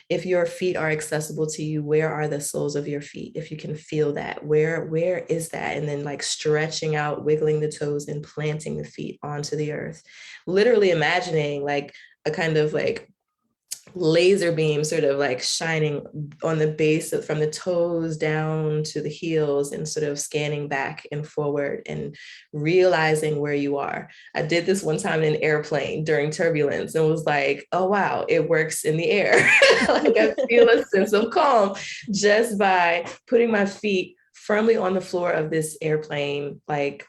If your feet are accessible to you, where are the soles of your feet? If you can feel that, where is that? And then like stretching out, wiggling the toes and planting the feet onto the earth. Literally imagining like a kind of like laser beam sort of like shining on the base from the toes down to the heels, and sort of scanning back and forward and realizing where you are. I did this one time in an airplane during turbulence and was like, oh, wow, it works in the air. Like I feel a sense of calm just by putting my feet firmly on the floor of this airplane, like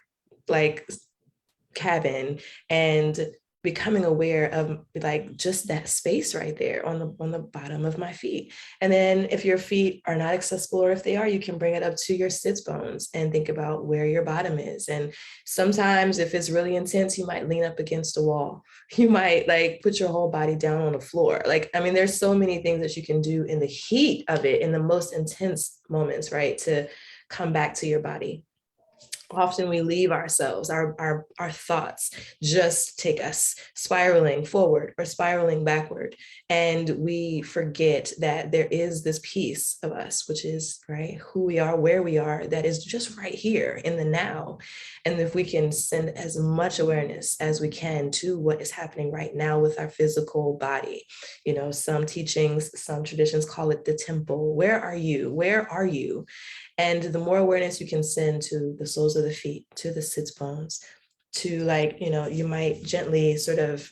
cabin, and becoming aware of like just that space right there on the bottom of my feet. And then if your feet are not accessible, or if they are, you can bring it up to your sits bones and think about where your bottom is. And sometimes if it's really intense, you might lean up against a wall. You might like put your whole body down on the floor. Like, I mean, there's so many things that you can do in the heat of it, in the most intense moments, right? To come back to your body. Often we leave ourselves, our thoughts just take us spiraling forward or spiraling backward. And we forget that there is this piece of us, which is right, who we are, where we are, that is just right here in the now. And if we can send as much awareness as we can to what is happening right now with our physical body, some teachings, some traditions call it the temple. Where are you? Where are you? And the more awareness you can send to the soles of the feet, to the sits bones, to like, you might gently sort of,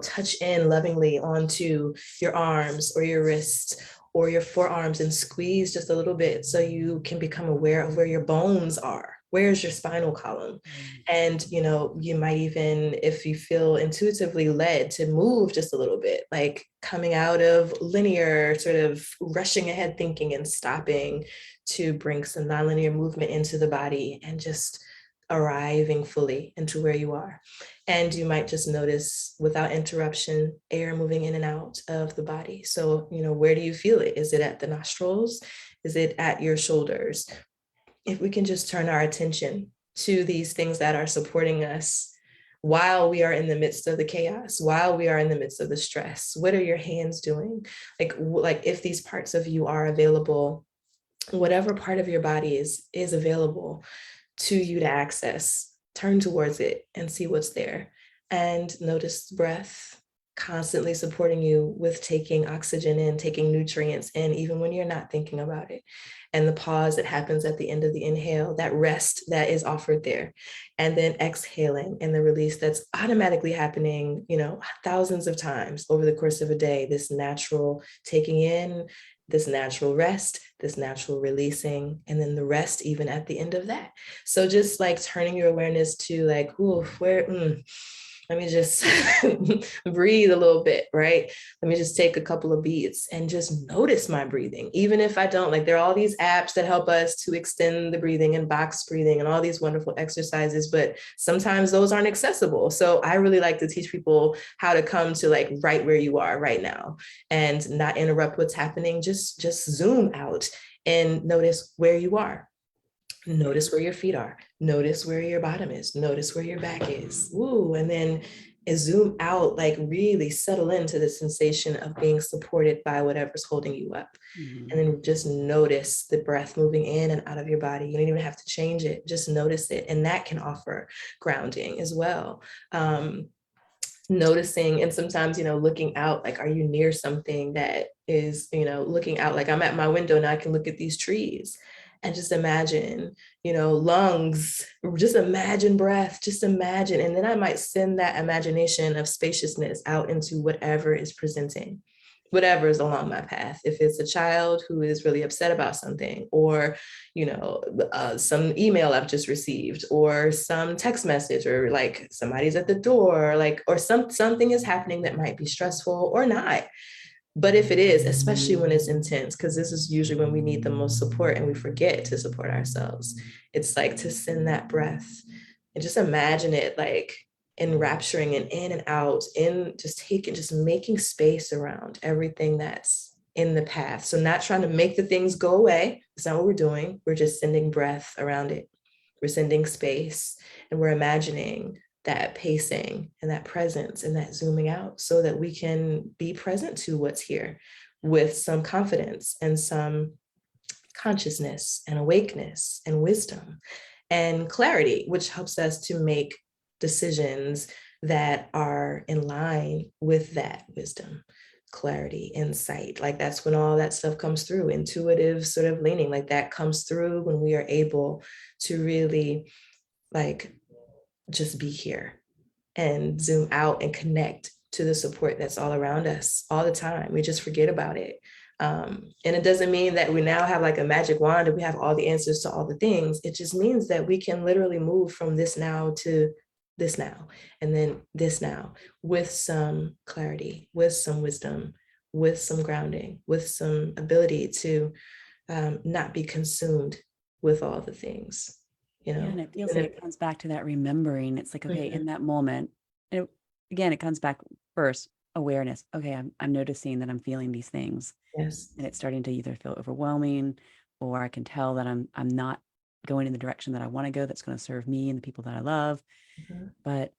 touch in lovingly onto your arms or your wrists or your forearms and squeeze just a little bit so you can become aware of where your bones are. Where's your spinal column? And, you might even, if you feel intuitively led to move just a little bit, like coming out of linear sort of rushing ahead thinking and stopping to bring some nonlinear movement into the body and just arriving fully into where you are. And you might just notice without interruption, air moving in and out of the body. So, where do you feel it? Is it at the nostrils? Is it at your shoulders? If we can just turn our attention to these things that are supporting us while we are in the midst of the chaos, while we are in the midst of the stress, what are your hands doing? Like if these parts of you are available, whatever part of your body is available to you to access, turn towards it and see what's there. And notice the breath constantly supporting you with taking oxygen in, taking nutrients in, even when you're not thinking about it. And the pause that happens at the end of the inhale, that rest that is offered there. And then exhaling and the release that's automatically happening, thousands of times over the course of a day, this natural taking in, this natural rest, this natural releasing, and then the rest even at the end of that. So just like turning your awareness to like, ooh, let me just breathe a little bit, right? Let me just take a couple of beats and just notice my breathing. Even if I don't, like there are all these apps that help us to extend the breathing and box breathing and all these wonderful exercises, but sometimes those aren't accessible. So I really like to teach people how to come to like right where you are right now and not interrupt what's happening. Just zoom out and notice where you are. Notice where your feet are. Notice where your bottom is. Notice where your back is. Ooh, and then zoom out, like really settle into the sensation of being supported by whatever's holding you up. And then just notice the breath moving in and out of your body. You don't even have to change it. Just notice it. And that can offer grounding as well. Noticing and sometimes, looking out, like, are you near something that is, looking out, like I'm at my window now, I can look at these trees. And just imagine, lungs, just imagine breath, just imagine. And then I might send that imagination of spaciousness out into whatever is presenting, whatever is along my path. If it's a child who is really upset about something, or, some email I've just received, or some text message, or like somebody's at the door, like, or something is happening that might be stressful or not. But if it is, especially when it's intense, because this is usually when we need the most support and we forget to support ourselves, it's like to send that breath and just imagine it like enrapturing and in and out, just making space around everything that's in the path. So not trying to make the things go away. It's not what we're doing. We're just sending breath around it. We're sending space and we're imagining that pacing and that presence and that zooming out so that we can be present to what's here with some confidence and some consciousness and awakeness and wisdom and clarity, which helps us to make decisions that are in line with that wisdom, clarity, insight. Like that's when all that stuff comes through, intuitive sort of leaning, like that comes through when we are able to really like just be here and zoom out and connect to the support that's all around us all the time. We just forget about it. And it doesn't mean that we now have like a magic wand and we have all the answers to all the things. It just means that we can literally move from this now to this now, and then this now, with some clarity, with some wisdom, with some grounding, with some ability to not be consumed with all the things. Yeah, and it feels like it comes back to that remembering. It's like, okay, in that moment, and again, it comes back first, awareness. Okay, I'm noticing that I'm feeling these things. Yes. And it's starting to either feel overwhelming, or I can tell that I'm not going in the direction that I want to go, that's going to serve me and the people that I love. But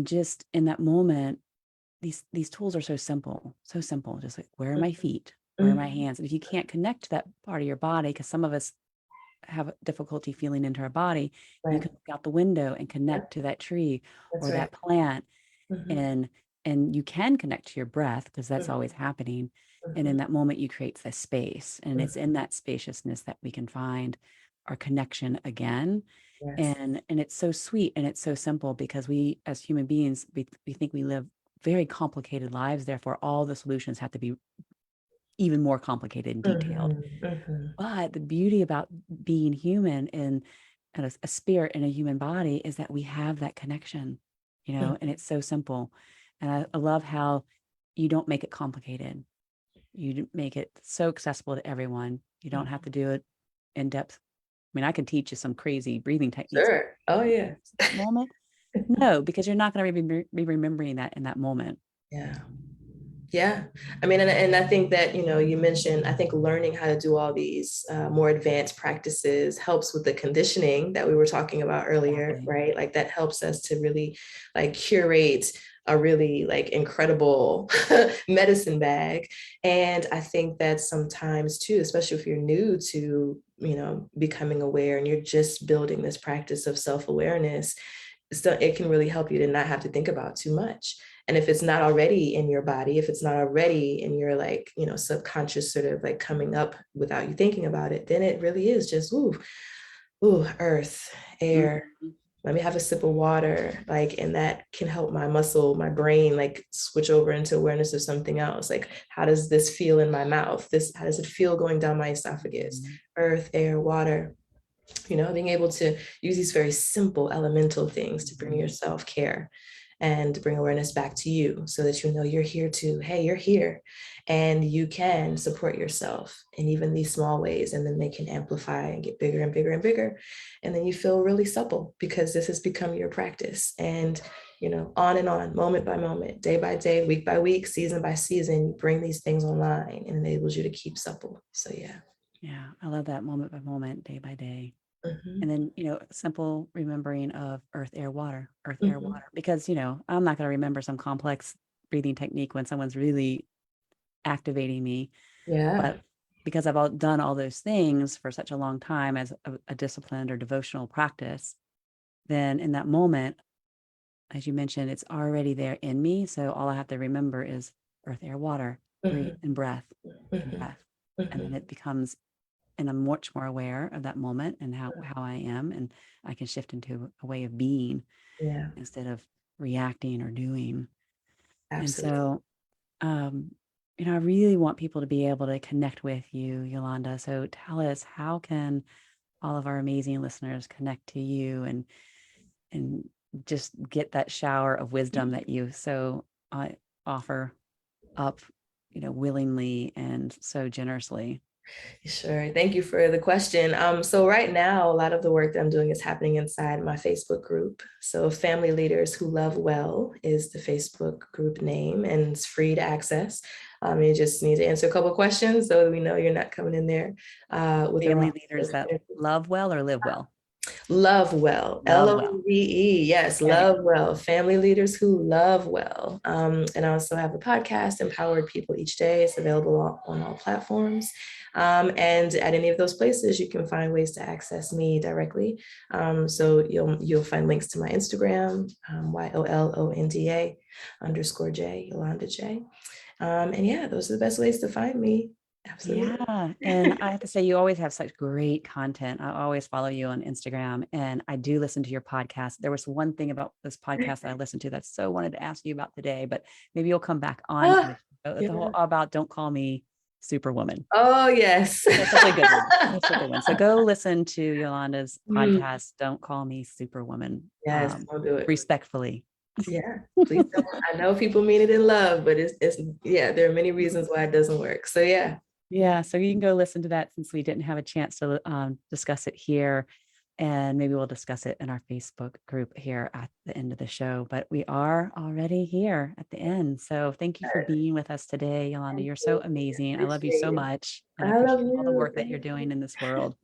just in that moment, these tools are so simple, just like, where are my feet? Where are my hands? And if you can't connect to that part of your body, because some of us have difficulty feeling into our body, you can look out the window and connect to that tree or that plant. And you can connect to your breath, because that's always happening. And in that moment, you create this space. And it's in that spaciousness that we can find our connection again. Yes. And it's so sweet and it's so simple because we as human beings, we think we live very complicated lives. Therefore, all the solutions have to be even more complicated and detailed. But the beauty about being human and a spirit in a human body is that we have that connection, and it's so simple. And I love how you don't make it complicated. You make it so accessible to everyone. You don't have to do it in depth. I mean, I can teach you some crazy breathing techniques. Sure. Oh, yeah. That moment. No, because you're not going to be remembering that in that moment. Yeah. Yeah. I mean, and I think that, you mentioned, I think learning how to do all these more advanced practices helps with the conditioning that we were talking about earlier, Exactly. right? Like that helps us to really like curate a really like incredible medicine bag. And I think that sometimes too, especially if you're new to, becoming aware and you're just building this practice of self-awareness, so it can really help you to not have to think about too much. And if it's not already in your body, if it's not already in your like, subconscious sort of like coming up without you thinking about it, then it really is just, earth, air. Mhm. Let me have a sip of water, like, and that can help my muscle, my brain, like switch over into awareness of something else. Like, how does this feel in my mouth? How does it feel going down my esophagus? Earth, air, water. Being able to use these very simple elemental things to bring your self-care and bring awareness back to you so that you're here too. Hey, you're here and you can support yourself in even these small ways, and then they can amplify and get bigger and bigger and bigger. And then you feel really supple because this has become your practice. And on and on, moment by moment, day by day, week by week, season by season, you bring these things online and enables you to keep supple. So yeah. Yeah, I love that moment by moment, day by day. Mm-hmm. And then, simple remembering of earth, air, water, Mm-hmm. because, I'm not going to remember some complex breathing technique when someone's really activating me. Yeah. But because I've done all those things for such a long time as a disciplined or devotional practice, then in that moment, as you mentioned, it's already there in me. So all I have to remember is earth, air, water, breathe, and breath, and Mm-hmm. breath. And then it becomes, and I'm much more aware of that moment and how I am, and I can shift into a way of being Yeah, instead of reacting or doing. And absolutely. so, I really want people to be able to connect with you, Yolanda. So tell us, how can all of our amazing listeners connect to you and just get that shower of wisdom that you so offer up, willingly and so generously? Sure. Thank you for the question. So right now, a lot of the work that I'm doing is happening inside my Facebook group. So Family Leaders Who Love Well is the Facebook group name, and it's free to access. You just need to answer a couple of questions so we know you're not coming in there with the Family wrong. leaders that love well or live well? Love well, Love well. Love. Yes, Okay. love well. Family leaders who love well. And I also have a podcast, Empowered People Each Day. It's available on all platforms. And at any of those places, you can find ways to access me directly. So you'll find links to my Instagram, YOLONDA_J, Yolanda J. And yeah, those are the best ways to find me. Absolutely. Yeah. And I have to say, you always have such great content. I always follow you on Instagram, and I do listen to your podcast. There was one thing about this podcast that I listened to that so wanted to ask you about today, but maybe you'll come back on to the show. The whole about Don't Call Me Superwoman. Oh, yes. That's such a good one. That's a good one. So go listen to Yolanda's podcast, Don't Call Me Superwoman. Yes, I'll do it. Respectfully. Yeah, please don't. I know people mean it in love, but it's yeah, there are many reasons why it doesn't work. So yeah. Yeah, so you can go listen to that since we didn't have a chance to discuss it here. And maybe we'll discuss it in our Facebook group here at the end of the show. But we are already here at the end. So thank you for being with us today, Yolanda. You're so amazing. I love you so much. And I I love appreciate all the you. work that you're doing in this world.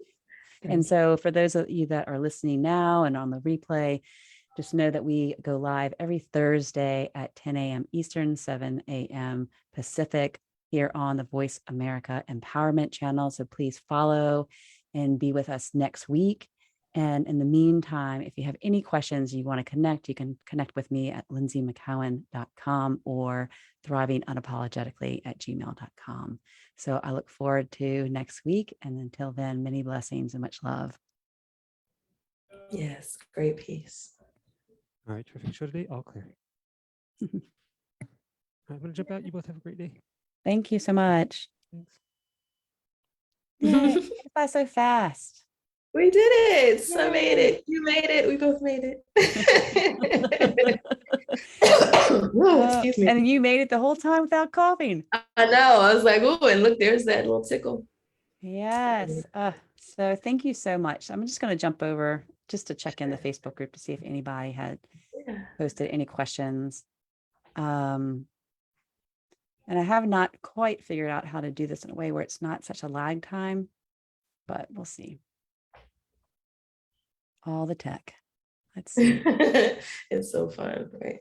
Thank And you. so for those of you that are listening now and on the replay, just know that we go live every Thursday at 10 a.m. Eastern, 7 a.m. Pacific, here on the Voice America Empowerment Channel. So please follow and be with us next week. And in the meantime, if you have any questions, you want to connect, you can connect with me at lynsiemckown.com or thrivingunapologetically@gmail.com. So I look forward to next week. And until then, many blessings and much love. Yes, great piece. All right, terrific show today. All clear. All right, I'm going to jump out. You both have a great day. Thank you so much. Thanks. Yay, it's by so fast. We did it. I made Yay. it. You made it. We both made it. Whoa, excuse me. And you made it the whole time without coughing. I know. I was like, oh, and look, there's that little tickle. Yes. So thank you so much. I'm just going to jump over just to check in the Facebook group to see if anybody had Yeah. posted any questions. And I have not quite figured out how to do this in a way where it's not such a lag time, but we'll see. All the tech. Let's see. It's so fun, right?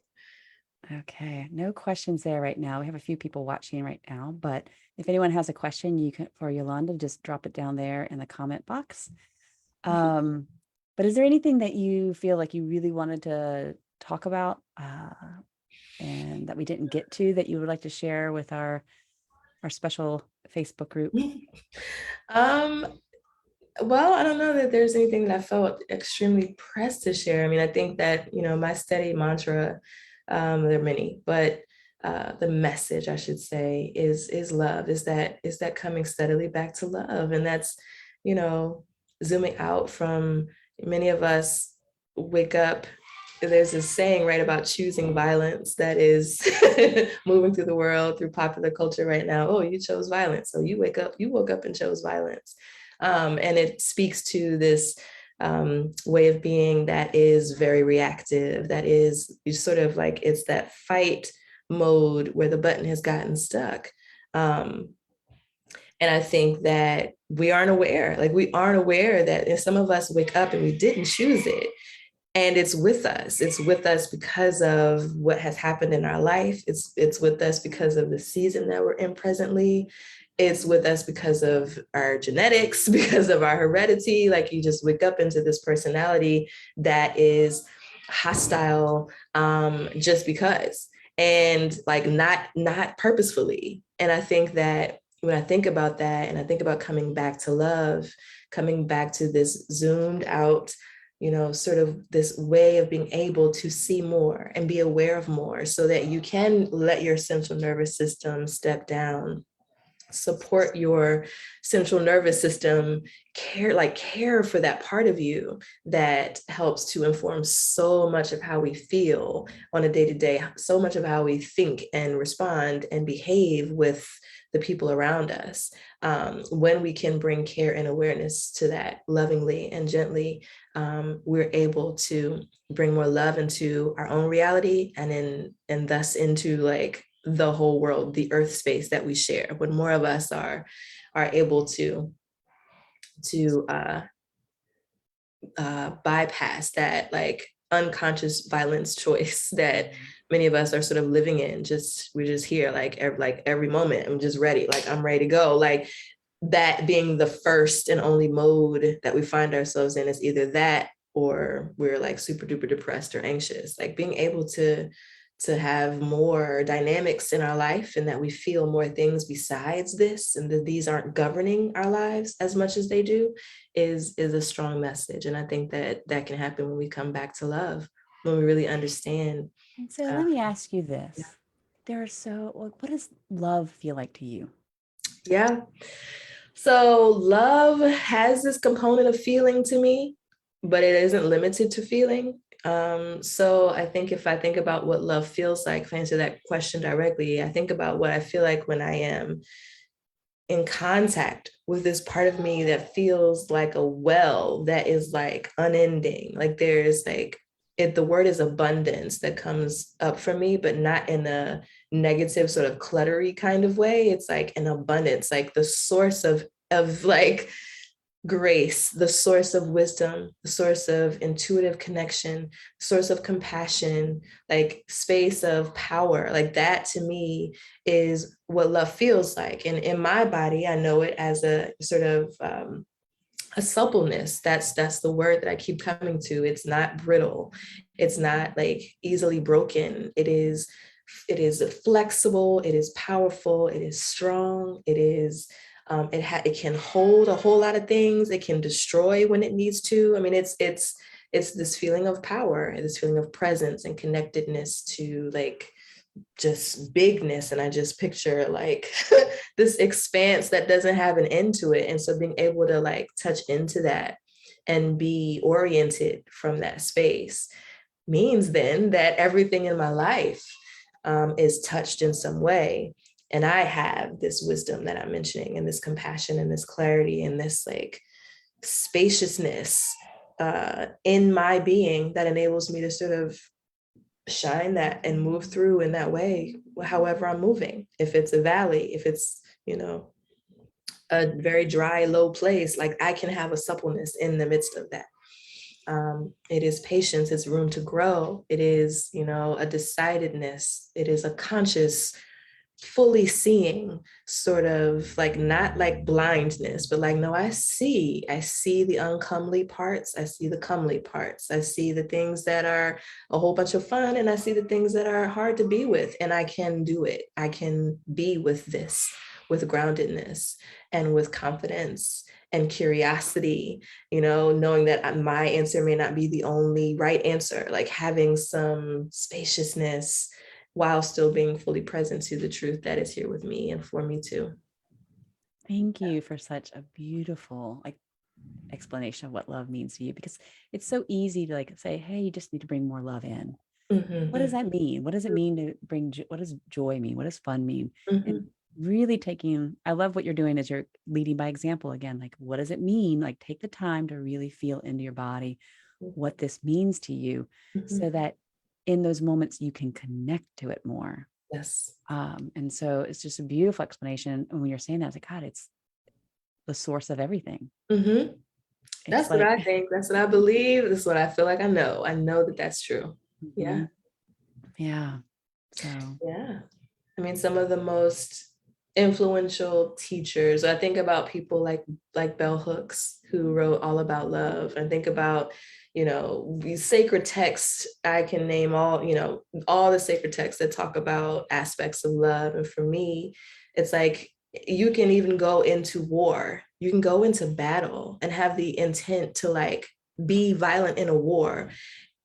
Okay, no questions there right now. We have a few people watching right now, but if anyone has a question, you can for Yolanda, just drop it down there in the comment box. But is there anything that you feel like you really wanted to talk about and that we didn't get to that you would like to share with our special Facebook group? Well, I don't know that there's anything that I felt extremely pressed to share. I mean, I think that, my steady mantra, there are many, but the message, I should say, is love, is that coming steadily back to love. And that's, zooming out from many of us wake up. There's this saying, right, about choosing violence that is moving through the world, through popular culture right now. Oh, you chose violence. So you woke up and chose violence. And it speaks to this way of being that is very reactive, that is sort of like it's that fight mode where the button has gotten stuck. And I think that we aren't aware that if some of us wake up and we didn't choose it. And it's with us. It's with us because of what has happened in our life. It's with us because of the season that we're in presently. It's with us because of our genetics, because of our heredity. Like you just wake up into this personality that is hostile just because, and like not purposefully. And I think that when I think about that and I think about coming back to love, coming back to this zoomed out, sort of this way of being able to see more and be aware of more so that you can let your central nervous system step down, support your central nervous system, care for that part of you that helps to inform so much of how we feel on a day-to-day, so much of how we think and respond and behave with the people around us. When we can bring care and awareness to that lovingly and gently, we're able to bring more love into our own reality and thus into like the whole world, the earth space that we share. When more of us are able to bypass that like unconscious violence choice that many of us are sort of living in. We're just here like every moment. I'm just ready. Like I'm ready to go. Like that being the first and only mode that we find ourselves in is either that or we're like super duper depressed or anxious. Like being able to have more dynamics in our life and that we feel more things besides this and that these aren't governing our lives as much as they do is a strong message. And I think that can happen when we come back to love, when we really understand. And so let me ask you this. What does love feel like to you? Yeah. So love has this component of feeling to me, but it isn't limited to feeling. So I think if I think about what love feels like, if I answer that question directly, I think about what I feel like when I am in contact with this part of me that feels like a well that is like unending. Like there's like, the word is abundance that comes up for me, but not in a negative sort of cluttery kind of way. It's like an abundance, like the source of like grace, the source of wisdom, the source of intuitive connection, source of compassion, like space of power. Like that to me is what love feels like. And in my body, I know it as a sort of a suppleness. That's the word that I keep coming to. It's not brittle. It's not like easily broken. It is flexible. It is powerful. It is strong. It is it can hold a whole lot of things. It can destroy when it needs to. I mean, it's it's this feeling of power, this feeling of presence and connectedness to like just bigness. And I just picture like this expanse that doesn't have an end to it. And so being able to like touch into that and be oriented from that space means then that everything in my life is touched in some way. And I have this wisdom that I'm mentioning, and this compassion and this clarity and this like spaciousness in my being that enables me to sort of shine that and move through in that way, however I'm moving. If it's a valley, if it's, you know, a very dry, low place, like I can have a suppleness in the midst of that. It is patience, it's room to grow. It is, you know, a decidedness. It is a conscious, fully seeing, sort of like, not like blindness, but like, no, I see the uncomely parts. I see the comely parts. I see the things that are a whole bunch of fun, and I see the things that are hard to be with, and I can do it. I can be with this, with groundedness and with confidence and curiosity, you know, knowing that my answer may not be the only right answer, like having some spaciousness while still being fully present to the truth that is here with me and for me too. Thank you for such a beautiful like explanation of what love means to you, because it's so easy to like say, hey, you just need to bring more love in. What does that mean? What does it mean to bring what does joy mean? What does fun mean? And really taking, I love what you're doing is you're leading by example again. Like, what does it mean? Like, take the time to really feel into your body what this means to you, so that in those moments you can connect to it more. Yes. And so it's just a beautiful explanation. And when you're saying that, it's like, God, it's the source of everything. That's like, what I think. That's what I believe. That's what I feel like I know. I know that that's true. Yeah. Yeah. So yeah. I mean, some of the most influential teachers, I think about people like Bell Hooks, who wrote All About Love. I think about, you know, these sacred texts. I can name all, you know, all the sacred texts that talk about aspects of love. And for me, it's like, you can even go into war. You can go into battle and have the intent to like be violent in a war.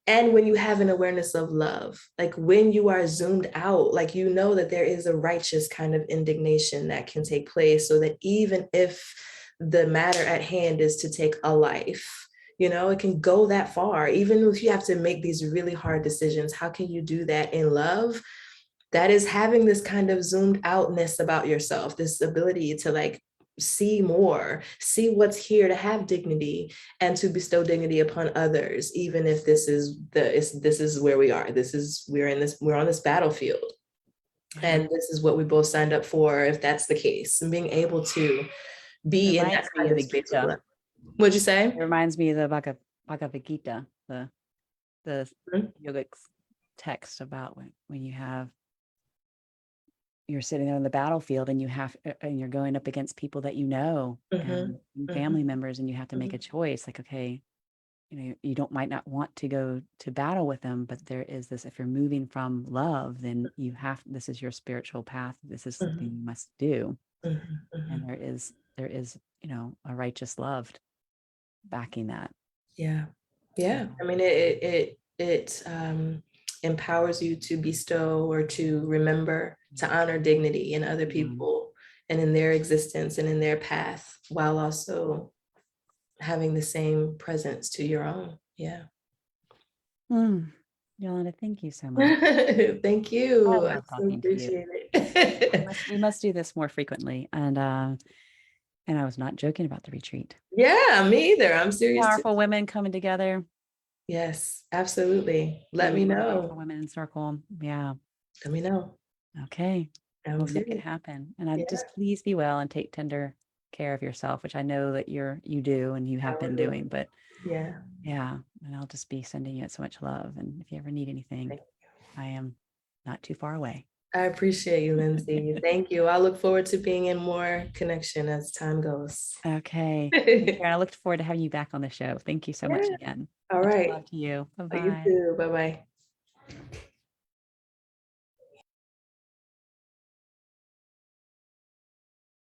And when you have an awareness of love, like when you are zoomed out, like, you know that there is a righteous kind of indignation that can take place, so that even if the matter at hand is to take a life, you know, it can go that far. Even if you have to make these really hard decisions, how can you do that in love? That is having this kind of zoomed outness about yourself, this ability to like see more, see what's here, to have dignity and to bestow dignity upon others, even if this is where we are. We're on this battlefield. And this is what we both signed up for, if that's the case. And being able to be in that kind of space. What'd you say? It reminds me of the Bhagavad Gita, the yogic text about when you're sitting there on the battlefield and you're going up against people that you know, and family members, and you have to make a choice. Like, okay, you know, you might not want to go to battle with them, but there is this, if you're moving from love, then this is your spiritual path. This is something you must do. And there is, you know, a righteous love backing that. Yeah. I mean, it empowers you to bestow or to remember, to honor dignity in other people and in their existence and in their path, while also having the same presence to your own. Yeah. Yolanda, thank you so much. Thank you. I love talking to you. It. We must do this more frequently. And I was not joking about the retreat. Yeah, me either. I'm serious. Powerful women coming together. Yes, absolutely. Let me know. Powerful women in circle. Yeah. Let me know. Okay. We'll make it happen. And just please be well and take tender care of yourself, which I know that you do and you have been doing. But yeah. And I'll just be sending you so much love. And if you ever need anything, I am not too far away. I appreciate you, Lynsie. Thank you. I look forward to being in more connection as time goes. Okay. I look forward to having you back on the show. Thank you so much again. All right. Love to you. Bye-bye. You too. Bye-bye.